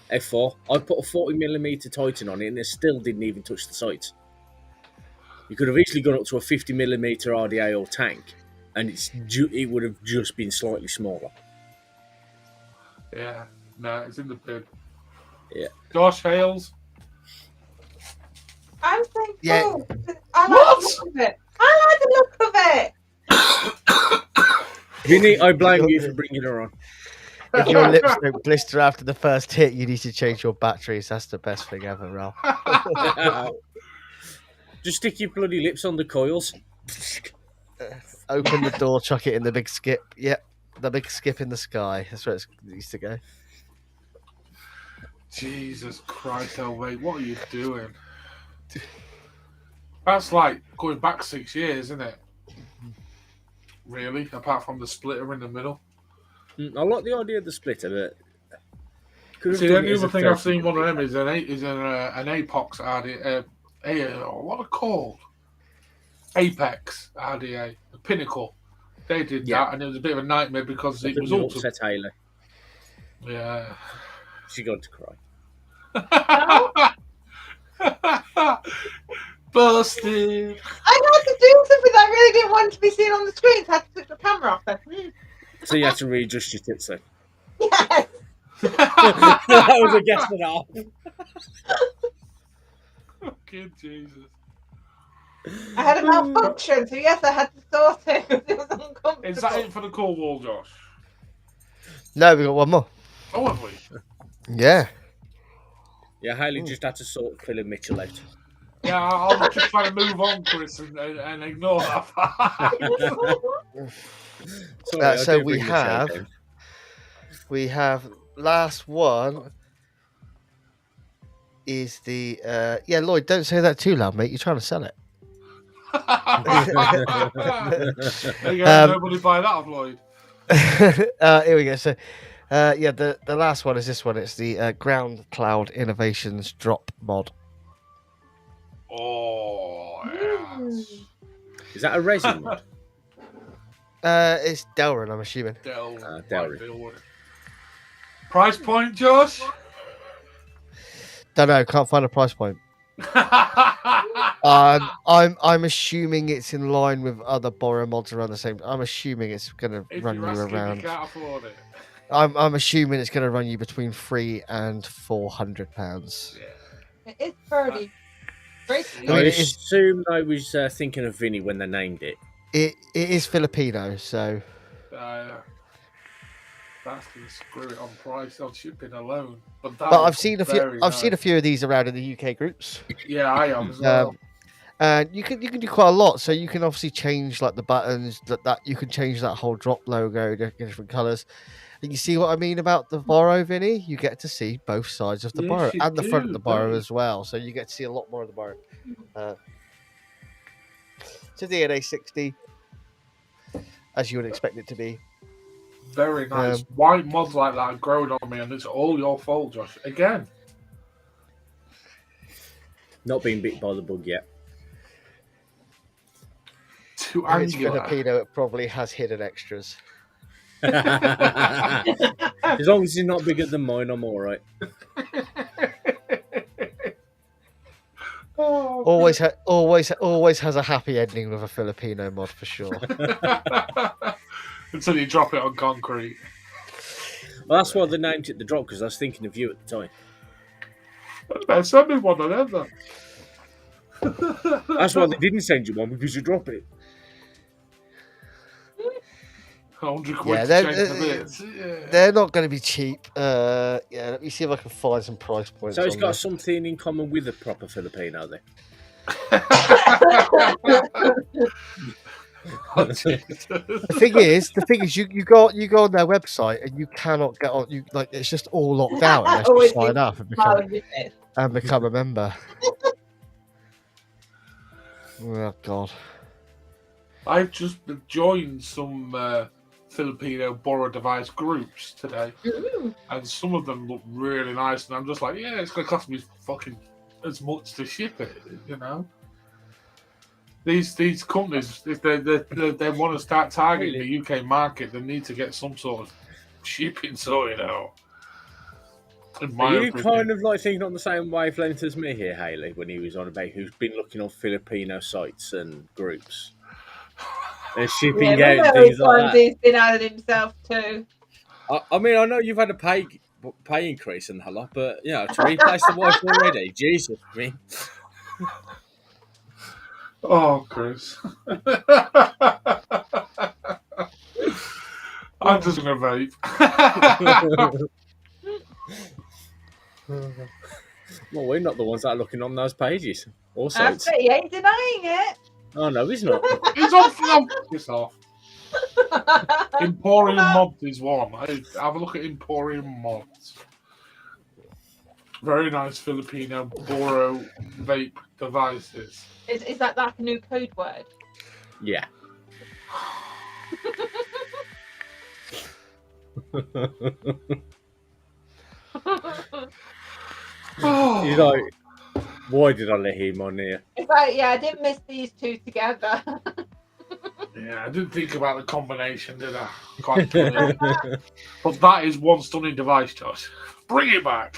F4. I put a 40mm Titan on it, and it still didn't even touch the sights. You could have easily gone up to a 50mm RDA or tank, and it would have just been slightly smaller. Yeah, no, it's in the bin. Yeah. Josh Hales. I'm thankful. Yeah. I like the look of it. I like the look of it. Vinny, I blame you for bringing her on. If your lips don't blister after the first hit, you need to change your batteries. That's the best thing ever, Ralph. Just stick your bloody lips on the coils. Open the door, chuck it in the big skip. Yep, the big skip in the sky. That's where it used to go. Jesus Christ, Elway, what are you doing? That's like going back 6 years, isn't it? Really? Apart from the splitter in the middle. I like the idea of the splitter, but see, the only other thing I've seen one of them is an Apox RDA. What are they called? Apex RDA, the Pinnacle. They did that, and it was a bit of a nightmare because it was also upset Taylor. Yeah, she got to cry. Busted. I had to do something that I really didn't want to be seen on the screen, so I had to switch the camera off then. So you had to readjust your tits then? Yes. That was a guess and a half. Fucking Jesus. I had a malfunction, so yes, I had to sort it because it was uncomfortable. Is that it for the call wall, Josh? No, we got one more. Oh, have we? Yeah. Yeah, Hayley just had to sort Phil and Mitchell out. Yeah, I was just trying to move on, Chris, and ignore that part. Sorry, So we have last one is the Lloyd, don't say that too loud, mate. You're trying to sell it. There you go, nobody buy that off Lloyd. Here we go. So the last one is this one. It's the Ground Cloud Innovations Drop mod. Oh, yes. Is that a resin mod? It's Delrin, I'm assuming. Delrin. Price point, Josh? Don't know. Can't find a price point. I'm assuming it's in line with other borrow mods around the same. I'm assuming it's going to run you around. You can't afford it. I'm assuming it's going to run you between £300 and £400. Yeah. It's pretty. I assume I was thinking of Vinny when they named it. It is Filipino, so. That's going to screw it on price on shipping alone. But I've seen a few. I've seen a few of these around in the UK groups. Yeah, I am as well. And you can do quite a lot. So you can obviously change like the buttons. That you can change that whole drop logo to different colours. And you see what I mean about the borrow, Vinny? You get to see both sides of the Yes, borrow you and the front of do, the borrow mate. as well. So you get to see a lot more of the borrow. To DNA 60, as you would expect it to be. Very nice. White mods like that are growing on me, and it's all your fault, Josh. Again. Not being bit by the bug yet. Too If it's angular. Filipino, it probably has hidden extras. As long as it's not bigger than mine, I'm all right. Oh, Always has a happy ending with a Filipino mod for sure. until you drop it on concrete. Well, that's why they named it the drop, because I was thinking of you at the time. Send me one of them, then. That's why they didn't send you one, because you drop it. 100 quid Yeah, to they're- change the bits. Yeah. They're not going to be cheap. Yeah, let me see if I can find some price points. So it's on got this. something in common with a proper Filipino, then. Oh, Jesus. The thing is, you go on their website and you cannot get on. You like it's just all locked out unless you Always sign up and become a member. Oh God. I've just joined some Filipino borrow device groups today, and some of them look really nice, and I'm just like, yeah, it's going to cost me fucking as much to ship it, you know. These companies, if they want to start targeting the UK market, they need to get some sort of shipping sorted out. In my Are you opinion. kind of like thinking on the same wavelength as me here, Haley, when he was on about who's been looking on Filipino sites and groups? They're shipping out things like that. He's been added himself to. I mean, I know you've had a pay increase and that lot, but you know, to replace the wife already, Jesus, I mean. Oh, Chris. I'm just going to vape. Well, we're not the ones that are looking on those pages or I sites. bet he ain't denying it. Oh no, he's not. He's on film. Piss off. Emporium Mods is one. Have a look at Emporium Mods. Very nice Filipino Boro vape devices. Is that like a new code word? Yeah. He's like, why did I let him on here? It's like, yeah, I didn't miss these two together. Yeah, I didn't think about the combination, did I? Quite clearly. But that is one stunning device, Josh. Bring it back.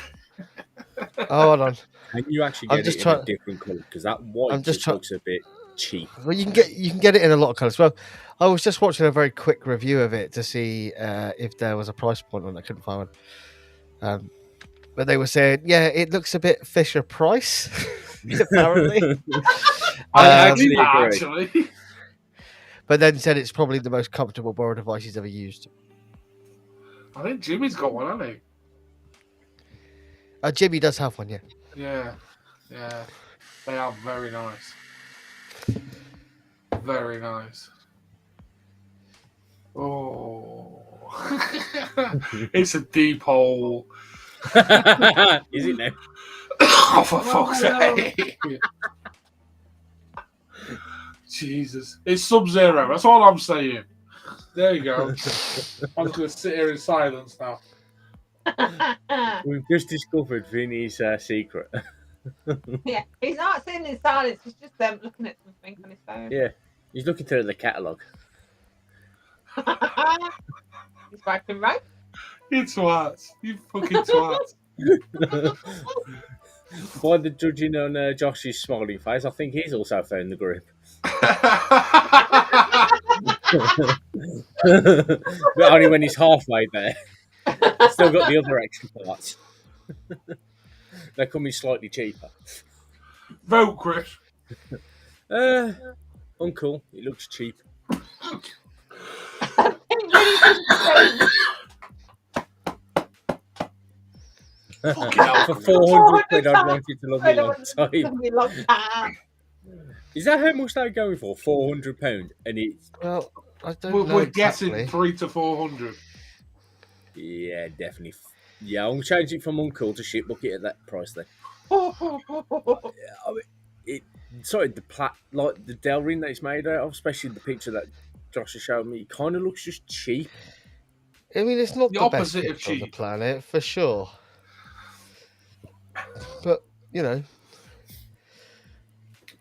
Oh, hold on. Can you actually I'm get just it in trying- a different colour? Because that white I'm just just try- looks a bit cheap. Well, you can get it in a lot of colours. Well, I was just watching a very quick review of it to see if there was a price point on it. I couldn't find one. But they were saying, yeah, it looks a bit Fisher Price, apparently. I actually actually. But then said it's probably the most comfortable borrow device he's ever used. I think Jimmy's got one, hasn't Jimmy does have one, yeah. he? Yeah. Yeah. They are very nice. Very nice. Oh. It's a deep hole. Is it now? Oh, for fuck's sake. Jesus. It's Sub-Zero. That's all I'm saying. There you go. I'm just going to sit here in silence now. We've just discovered Vinny's secret. Yeah, he's not sitting in silence. He's just looking at something on his phone. Yeah, he's looking through the catalogue. He's wiping right. You twats. You fucking twats. By the judging on Josh's smiling face, I think he's also found the group. But only when he's halfway there. Still got the other extra parts. They're coming slightly cheaper. Vote, Chris. Uncool. It looks cheap. Fucking hell. For 400 quid, I'd want it to love me long time. Is that how much they're going for? £400, and it's Well, I don't know We're exactly. guessing 300 to 400. yeah, definitely. Yeah, I'm changing from uncool to shit bucket at that price then. I mean, sorry, like the Dell ring that it's made out of, especially the picture that Josh has showed me, it kind of looks just cheap. I mean, it's not The the best opposite of picture on the cheap. planet for sure, but you know,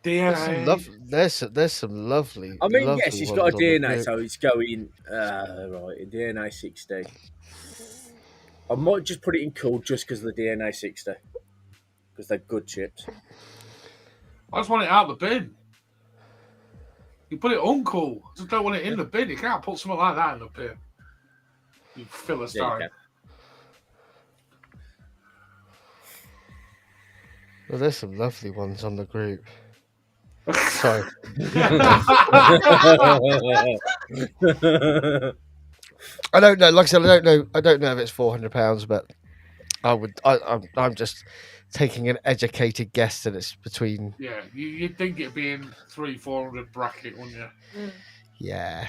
there's some lovely. I mean, lovely yes, it's ones got a on the DNA, group. so it's going right a DNA 60. I might just put it in cool just because of the DNA 60, because they're good chips. I just want it out of the bin. You put it uncool. I just don't want it in the bin. You can't put something like that in the bin. You Philistine. Yeah, you can. Well, there's some lovely ones on the group. Sorry. I don't know. Like I said, I don't know if it's £400, but I'm just taking an educated guess that it's between. Yeah, you'd think it'd be in 300-400 bracket, wouldn't you? Yeah,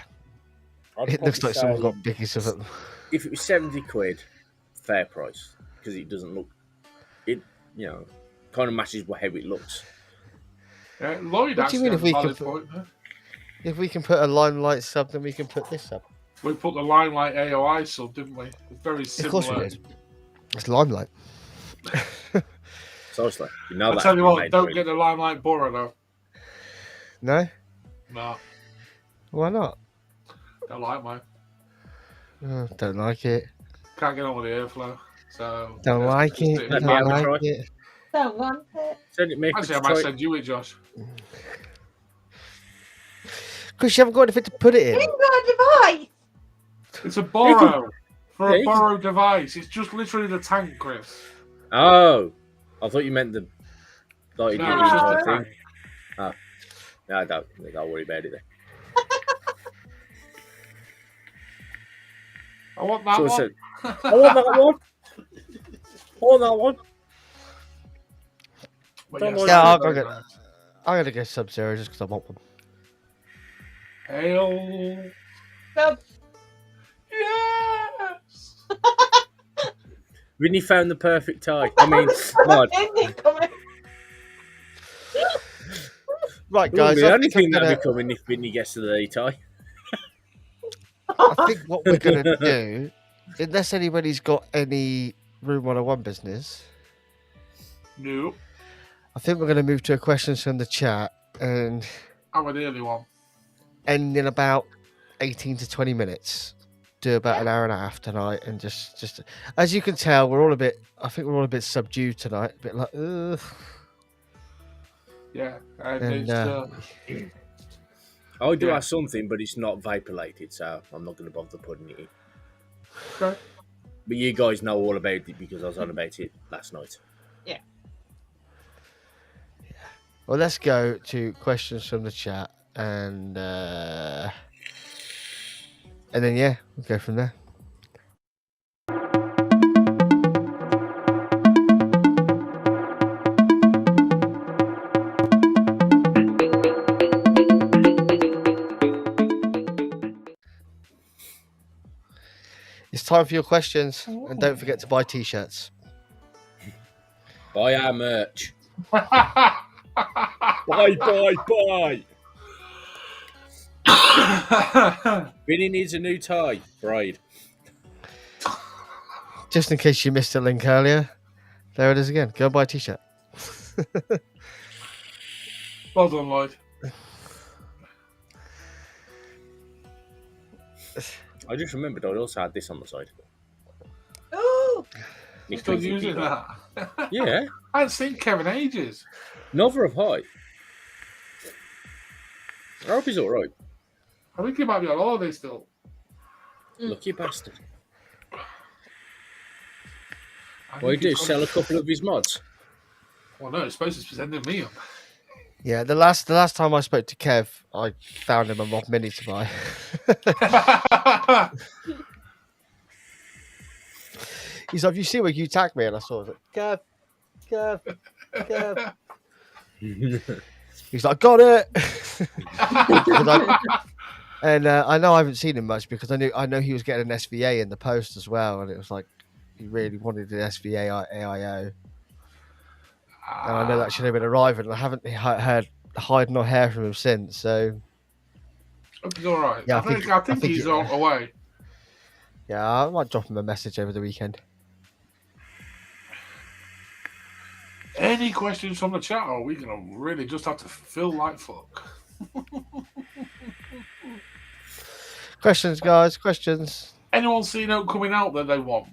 I'd it looks probably like someone say got biggies of it. if it was £70, fair price, because it doesn't look. It kind of matches how it looks. Lloyd What do you actually mean has if a we valid can point there. If we can put a Limelight sub, then we can put this sub. We put the Limelight AOI sub, didn't we? It's very Of course we similar. did. It's Limelight. Seriously, you know I that. tell you what, don't get the Limelight Borough though. No? No, Why not? don't like mine. Don't like it. Can't get on with the airflow. So Don't like it. Let me Don't have a like try. it. Don't want it. Send it me. Actually, I might send you it, Josh. Because you haven't got anything to put it You in. ain't got a device. It's a borrow. For Yeah, a you borrow device. It's just literally the tank, Chris. Oh, I thought you meant the like No, the it's just the entire tank. thing. No, don't worry about it then. I want that So I one. said, I want that one. I want that one. But Don't yes, worry. Yeah, very I'm nice. going to go Sub-Zero just because I want them. Hail. So, Yes. Vinny found the perfect tie. I mean, God. Right, It wouldn't guys. be I anything think, I'm that'd gonna, be coming if Vinny gets to the tie. I think what we're going to do, unless anybody's got any Room 101 business, No. I think we're going to move to a questions from the chat and I'm an early one. end in about 18 to 20 minutes. Do about an hour and a half tonight, and just as you can tell, we're all a bit. I think we're all a bit subdued tonight, a bit like, ugh. Yeah. And And it's, I do Yeah. have something, but it's not vaporated, so I'm not going to bother putting it in. okay. But you guys know all about it because I was on about it last night. Well, let's go to questions from the chat, and then yeah, we'll go from there. It's time for your questions, and don't forget to buy t-shirts. Buy our merch. Buy. Vinny needs a new tie. Bride. Just in case you missed the link earlier, there it is again. Go buy a t-shirt. Well done, Lloyd. I just remembered I also had this on the side. ooh, You're still using that. Yeah. I haven't seen Kevin ages. Neither have I. I hope he's alright. I think he might be on holiday still. Lucky bastard. I What think do you do? he's got- Sell a couple of his mods? Well, no, he's supposed to be sending me up. Yeah, the last time I spoke to Kev, I found him a Mob Mini to buy. He's like, "You see where you tagged me?" And I saw it. Kev. He's like, got it. And I know I haven't seen him much because I know he was getting an SVA in the post as well, and it was like he really wanted an SVA AIO. And I know that should have been arriving, and I haven't heard hide nor hair from him since. So It's all right. Yeah, I think he's on away. yeah, I might drop him a message over the weekend. Any questions from the chat, or are we gonna really just have to fill like fuck? Questions, guys. Questions. Anyone see note coming out that they want?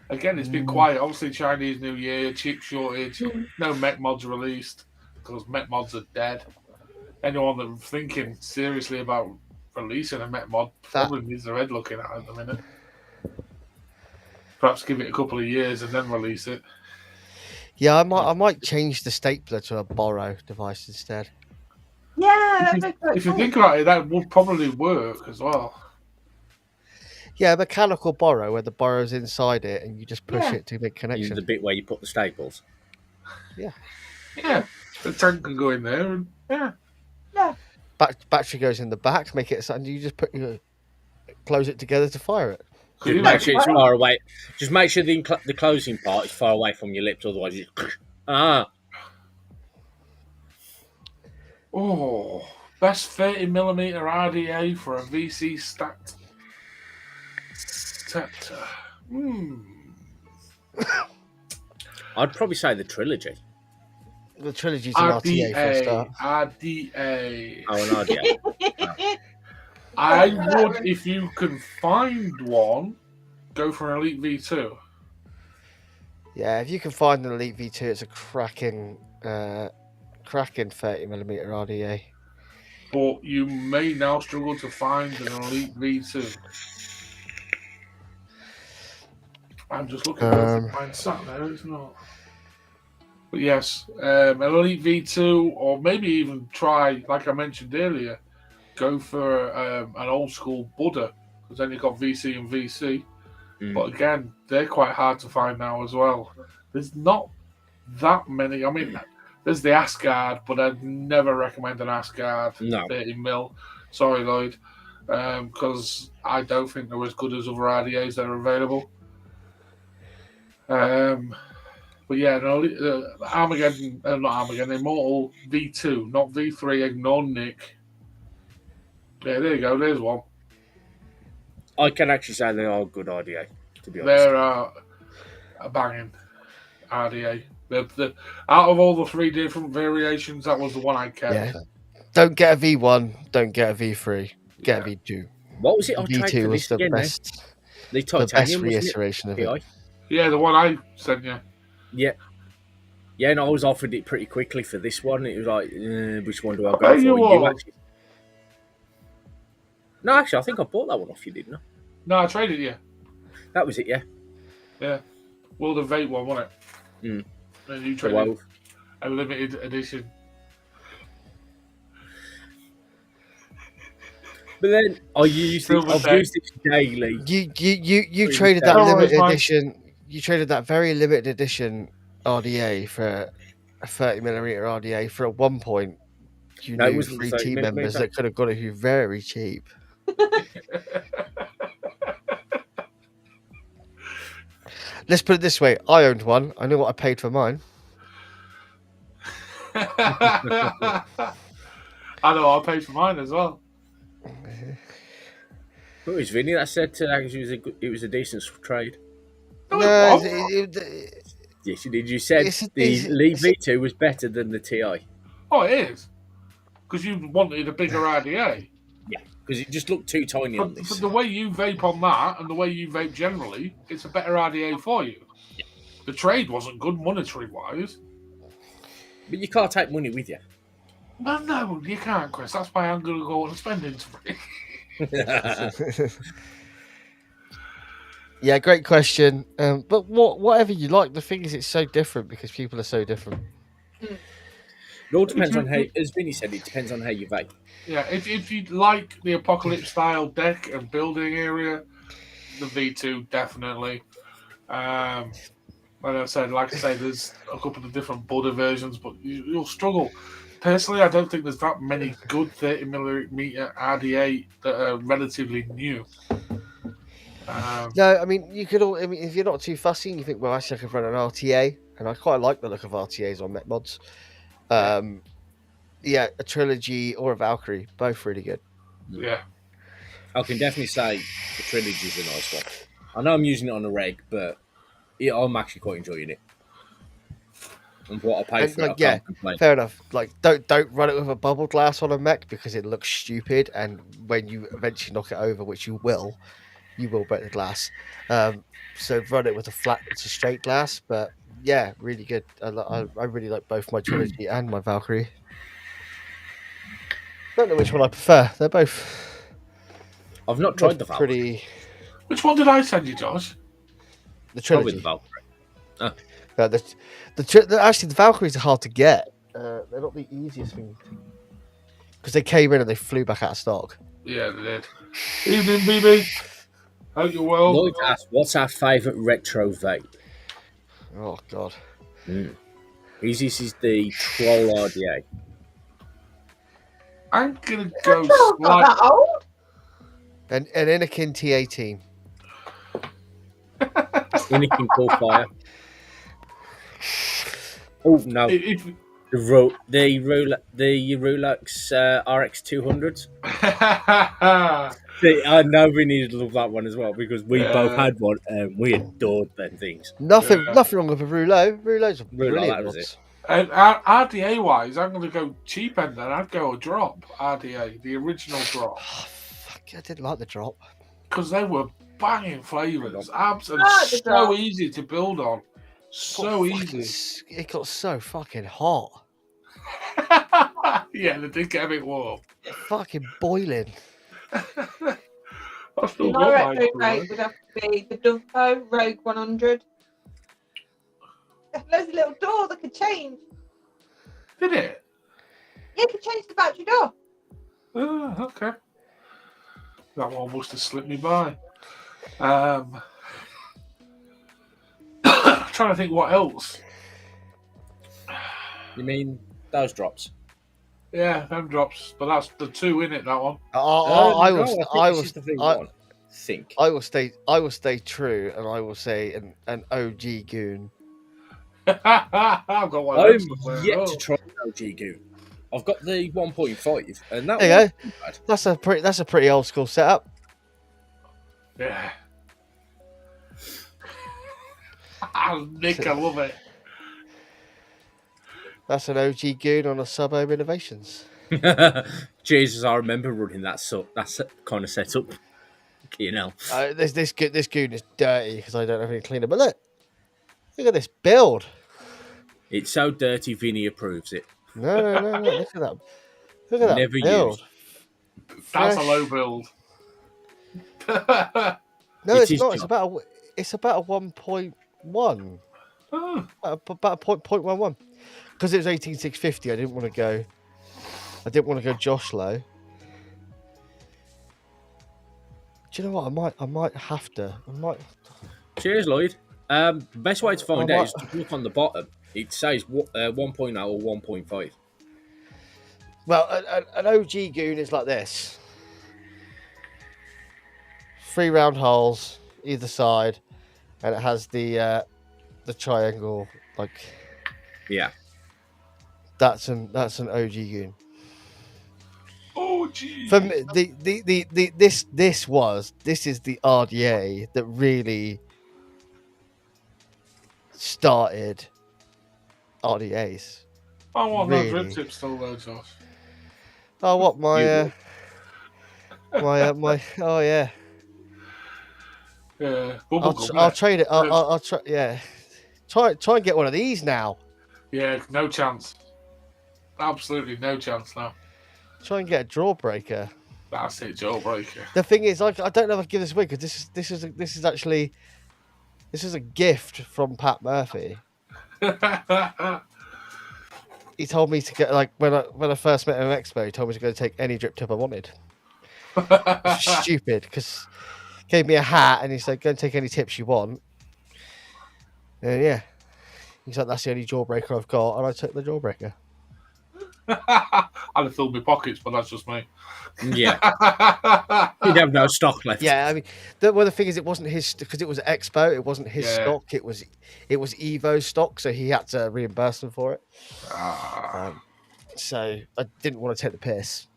Again, it's been quiet. Obviously, Chinese New Year, chip shortage, no mech mods released because mech mods are dead. Anyone that's thinking seriously about releasing a mech mod probably needs their head looking at the minute. Perhaps give it a couple of years and then release it. Yeah, I might change the stapler to a borrow device instead. Yeah, If you think about it, that would probably work as well. Yeah, a mechanical borrow where the borrow's inside it and you just push it to make connection. The bit where you put the staples. Yeah, the tank can go in there, and Battery goes in the back, make it and you just close it together to fire it. Just make sure it's far away. Just make sure the closing part is far away from your lips, otherwise you Oh, best 30mm RDA for a VC stacked scepter. I'd probably say the trilogy. The trilogy's an RTA for a start. RDA. Oh, an RDA. I would, if you can find one, go for an Elite V2. Yeah, if you can find an Elite V2, it's a cracking 30mm RDA. But you may now struggle to find an Elite V2. I'm just looking for mine sat there, it's not. But yes, an Elite V2, or maybe even try, like I mentioned earlier, go for an old school Buddha, because then you've got VC and VC. But again, they're quite hard to find now as well. There's not that many. I mean, there's the Asgard, but I'd never recommend an Asgard 30mm. Sorry, Lloyd, because I don't think they're as good as other RDAs that are available. But yeah, Armageddon, not Armageddon, Immortal V2, not V3. Ignore Nick. Yeah, there you go. There's one. I can actually say they are a good RDA, to be honest. They're a banging RDA. Out of all the 3 different variations, that was the one I kept. Yeah. Don't get a V1, don't get a V3, get a V2. What was it? V2 was the best. The titanium reiteration of it. Yeah, the one I sent you. Yeah. Yeah, and I was offered it pretty quickly for this one. It was like, which one do I go for? No, actually, I think I bought that one off you, didn't I? No, I traded you. That was it, yeah. Yeah. Well, the vape one, wasn't it? And you traded a limited edition. But then I've used it daily. You traded that limited edition. You traded that very limited edition RDA for a 30mm RDA for at one point. You knew 3 team members that could have got it for very cheap. Let's put it this way: I owned one. I knew what I paid for mine. I know I paid for mine as well. It was Vinny that said it was a decent trade. No, yes, you did. You said the Elite V2 was better than the TI. Oh, it is. Because you wanted a bigger RDA. Yeah, because it just looked too tiny on this. But the way you vape on that and the way you vape generally, it's a better RDA for you. Yeah. The trade wasn't good monetary-wise. But you can't take money with you. No, you can't, Chris. That's why I'm going to go on a spending spree. Yeah, great question. But whatever you like, the thing is, it's so different because people are so different. It all depends on how, as Vinny said, it depends on how you vape. Yeah, if you like the Apocalypse style deck and building area, the V2 definitely. Like I say, there's a couple of different Buddha versions, but you'll struggle. Personally, I don't think there's that many good 30mm RDA that are relatively new. No, I mean you could all. I mean, if you're not too fussy, and you think, well, actually, I could run an RTA, and I quite like the look of RTAs on mech mods. Yeah, a trilogy or a Valkyrie, both really good. Yeah. I can definitely say the trilogy's a nice one. I know I'm using it on a reg, but I'm actually quite enjoying it. And what I pay And for it, I yeah, can't complain. fair enough. Like, don't run it with a bubble glass on a mech because it looks stupid, and when you eventually knock it over, which you will break the glass. So run it with it's a straight glass. But yeah, really good. I really like both my trilogy and my Valkyrie. Don't know which one I prefer. They're both. I've not tried the Valkyrie. Pretty. Which one did I send you, Josh? The Probably trilogy. the Valkyrie. Actually, the Valkyries are hard to get. They're not the easiest thing because they came in and they flew back out of stock. Yeah, they did. Evening, BB. Hope you're well. Lloyd asked, what's our favourite retro vape? Oh God. This is the Troll RDA. I'm gonna go Not that old. An Anakin T18. Anakin Bullfire. Oh no. If The Rolex RX 200s. I know we needed to love that one as well because we both had one and we adored them things. Nothing wrong with a Rouleau. Rouleau's a brilliant. That was it. And RDA wise, I'm gonna go cheap end then. I'd go a drop RDA, the original drop, Fuck, I didn't like the drop because they were banging flavors. Absolutely, the so drop. easy to build on. So easy. It got so fucking hot. Yeah, they did get a bit warm. Fucking boiling. I still got My mine, retro rate would have to be the Doveco Rogue 100. There's a little door that could change. Did it? Yeah, it could change the battery door. Oh, okay. That one must have slipped me by. Trying to think what else. You mean those drops? Yeah, them drops, but that's the two in it. That one. I will stay true, and I will say an OG goon. I've got one. I'm yet to try the OG Goon. I've got the 1.5, and that There you was bad. That's a pretty old school setup. Yeah. Nick, I love it. That's an OG goon on a Sub-Home Innovations. Jesus, I remember running that kind of setup. You know, This goon is dirty because I don't have any cleaner. But look at this build. it's so dirty. Vinny approves it. No. Look at that. Look at that Never build. used. That's a low build. No, It it's is not. just- It's about a 1.1. Oh, About a 0.11. Because it was 18650. I didn't want to go Josh low. Do you know what? I might have to. Cheers, Lloyd. The best way to find I out is to look on the bottom. It says 1.0 or 1.5. Well, an OG goon is like this. 3 round holes either side, and it has the triangle. Like, Yeah. that's an OG goon. oh, gee. For me, this is the RDA that really started RDAs. I want really. that drip tip still though, Josh. Oh, what You my oh yeah. Yeah, I'll trade it. I'll try. Yeah, try and get one of these now. Yeah, no chance. Absolutely no chance now. Try and get a draw breaker. That's it, jawbreaker. The thing is, I don't know if I can give this away because this is a gift from Pat Murphy. He told me to get, like, when I first met him at Expo, he told me to go take any drip tip I wanted. Stupid, because he gave me a hat and he said, go and take any tips you want. And yeah, he's like, that's the only jawbreaker I've got, and I took the jawbreaker. I'd have filled my pockets, but that's just me. Yeah. He'd have no stock left. Yeah, I mean, the thing is, it wasn't his because it was Expo. It wasn't his stock. It was Evo's stock, so he had to reimburse them for it. So I didn't want to take the piss.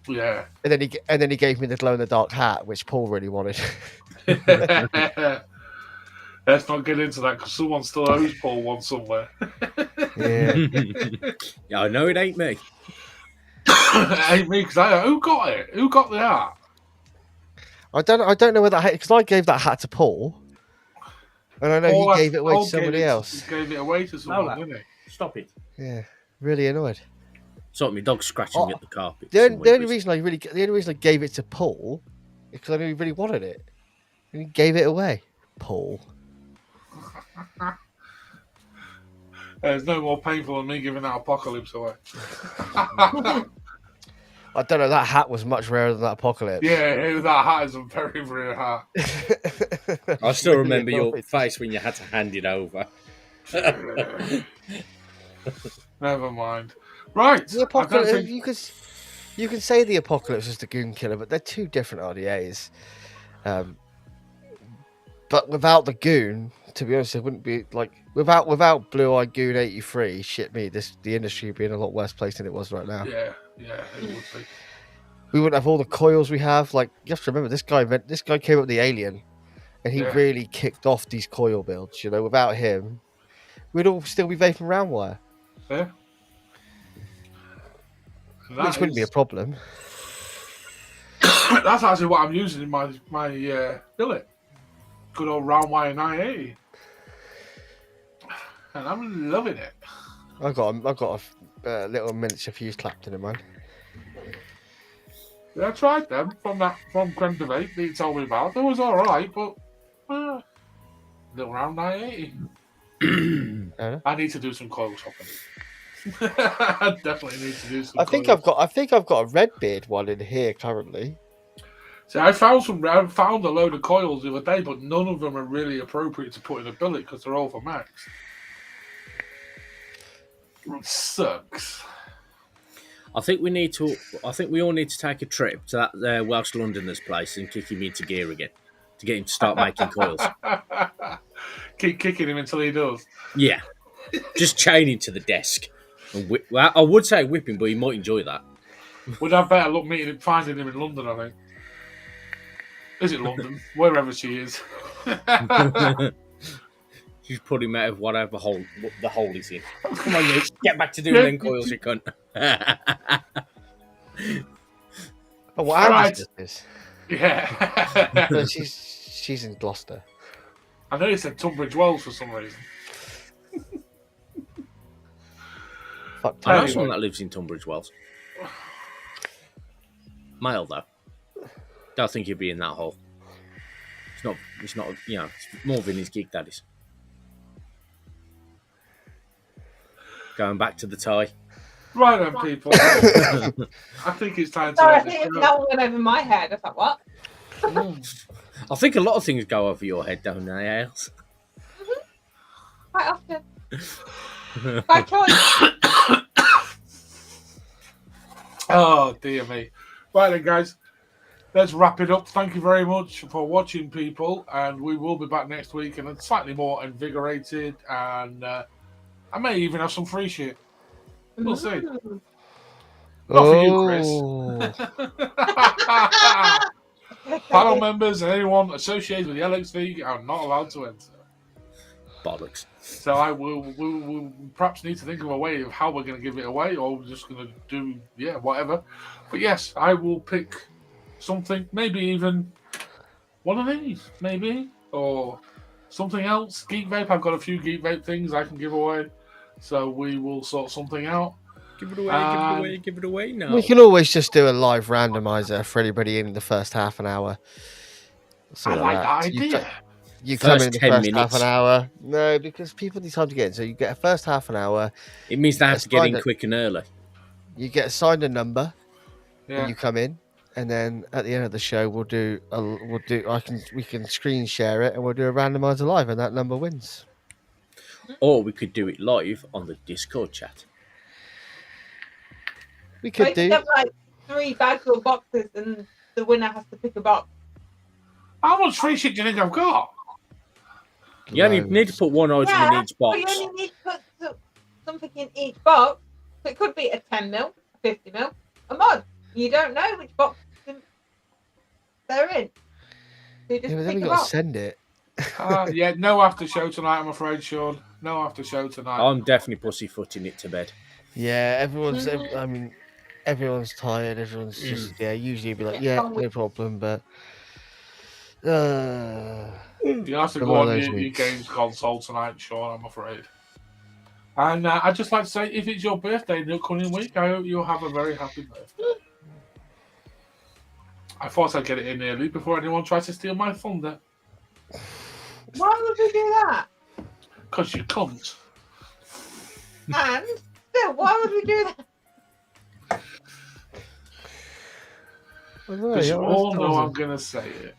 Yeah. And then he gave me the glow in the dark hat, which Paul really wanted. Let's not get into that because someone still owes Paul one somewhere. Yeah. Yeah, I know it ain't me. It ain't me because who got it? Who got the hat? I don't know where that hat, because I gave that hat to Paul, and I know Paul he gave it away Paul to somebody else. He gave it away to someone, didn't he? Stop it. Yeah, really annoyed. It's like my dog scratching at the carpet. The only reason I gave it to Paul is because I knew he really wanted it, and he gave it away. Paul. There's no more painful than me giving that Apocalypse away. I don't know. That hat was much rarer than that Apocalypse. Yeah, that hat is a very rare hat. I still remember your face when you had to hand it over. Never mind. Right. The Apocalypse. You can say the Apocalypse is the Goon Killer, but they're two different RDAs. But without the Goon, to be honest, it wouldn't be like without Blue Eye Goon 83. Shit me, the industry would be in a lot worse place than it was right now. Yeah, it would be. We wouldn't have all the coils we have. Like, you have to remember, this guy came up with the Alien, and he really kicked off these coil builds. You know, without him, we'd all still be vaping round wire. Yeah. Which wouldn't be a problem. That's actually what I'm using in my billet. Good old round wire 980. And I'm loving it. I've got a little miniature fuse Clapton in mine. Yeah, I tried them from Creme de Vape that you told me about. They was alright, but little round 980. I need to do some coil shopping. I definitely need to do some. I think I've got a red beard one in here currently. See, I found a load of coils the other day, but none of them are really appropriate to put in a billet because they're all for max. It sucks. I think we all need to take a trip to that Welsh Londoners place and kick him into gear again to get him to start making coils. Keep kicking him until he does. Yeah, just chain him to the desk. And well, I would say whip him, but he might enjoy that. We'd have better luck finding him in London, I think. Is it London? Wherever she is. Just put him out of whatever hole the hole he's in. Come on, you get back to doing them coils, you cunt. Oh, what Andy's is? Yeah. No, she's in Gloucester. I know you said Tunbridge Wells for some reason. Fuck. I know someone that lives in Tunbridge Wells. Male though. Don't think he'd be in that hole. It's not. You know, it's more than his gig daddies. Going back to the tie. Right then, people. I think it's time to. Sorry, I think that one went over my head. I thought, what? I think a lot of things go over your head, don't they, Els? Quite often. By choice. Oh, dear me. Right then, guys. Let's wrap it up. Thank you very much for watching, people. And we will be back next week and slightly more invigorated. And I may even have some free shit. We'll see. Not for you, Chris. Panel members and anyone associated with the LXV are not allowed to enter. Bollocks. So we'll perhaps need to think of a way of how we're going to give it away, or we're just going to do, whatever. But yes, I will pick something, maybe even one of these, maybe, or something else. Geek Vape, I've got a few Geek Vape things I can give away. So we will sort something out. Give it away now. We can always just do a live randomizer for anybody in the first half an hour. I like that idea. You come in the first minutes. half an hour. No, because people need time to get in. So you get a first half an hour. It means they have to get in quick and early. You get assigned a number, Yeah. and you come in, and then at the end of the show, we can screen share it, and we'll do a randomizer live, and that number wins. Or we could do it live on the Discord chat. We I could could do. have like 3 bags or boxes, and the winner has to pick a box. How much free shit do you think I've got? You only need to put one item in each but you box. only need to put something in each box. So it could be a 10 mil, a 50 mil, a mod. You don't know which box they're in. So you just Yeah, but then pick we a got to box. send it. Yeah, no after show tonight, I'm afraid, Sean. No after show tonight. I'm definitely pussyfooting it to bed. Yeah, everyone's. I mean, everyone's tired. Everyone's just usually be like, yeah, no problem. But You have to Been go one of on those your weeks. games console tonight, Sean, I'm afraid. And I'd just like to say, if it's your birthday in the upcoming week, I hope you'll have a very happy birthday. I thought I'd get it in early before anyone tries to steal my thunder. Why would we do that? Because you can't. And still, why would we do that? Because you all know I'm going to say it.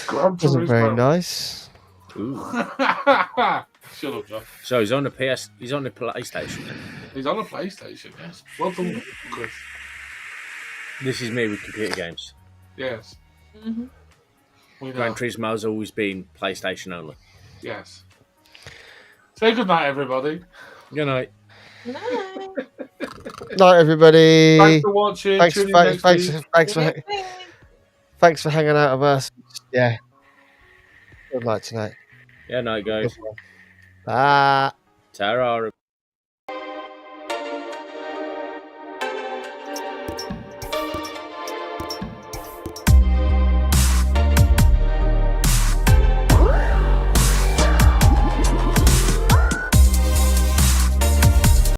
Gran Wasn't very Turismo. nice. Ooh. Shut up, John. So he's on the PS. He's on the PlayStation. He's on a PlayStation, yes. Well done, Chris. This is me with computer games. Yes. Mm-hmm. We know. Gran Turismo's always been PlayStation only. Yes. Say good night, everybody. Good night. No. Night, everybody. Thanks for watching. Thanks, Tune in thanks, next thanks, week. thanks for hanging out with us. Yeah. Good night tonight. Yeah, night, guys. Bye. Ta-ra.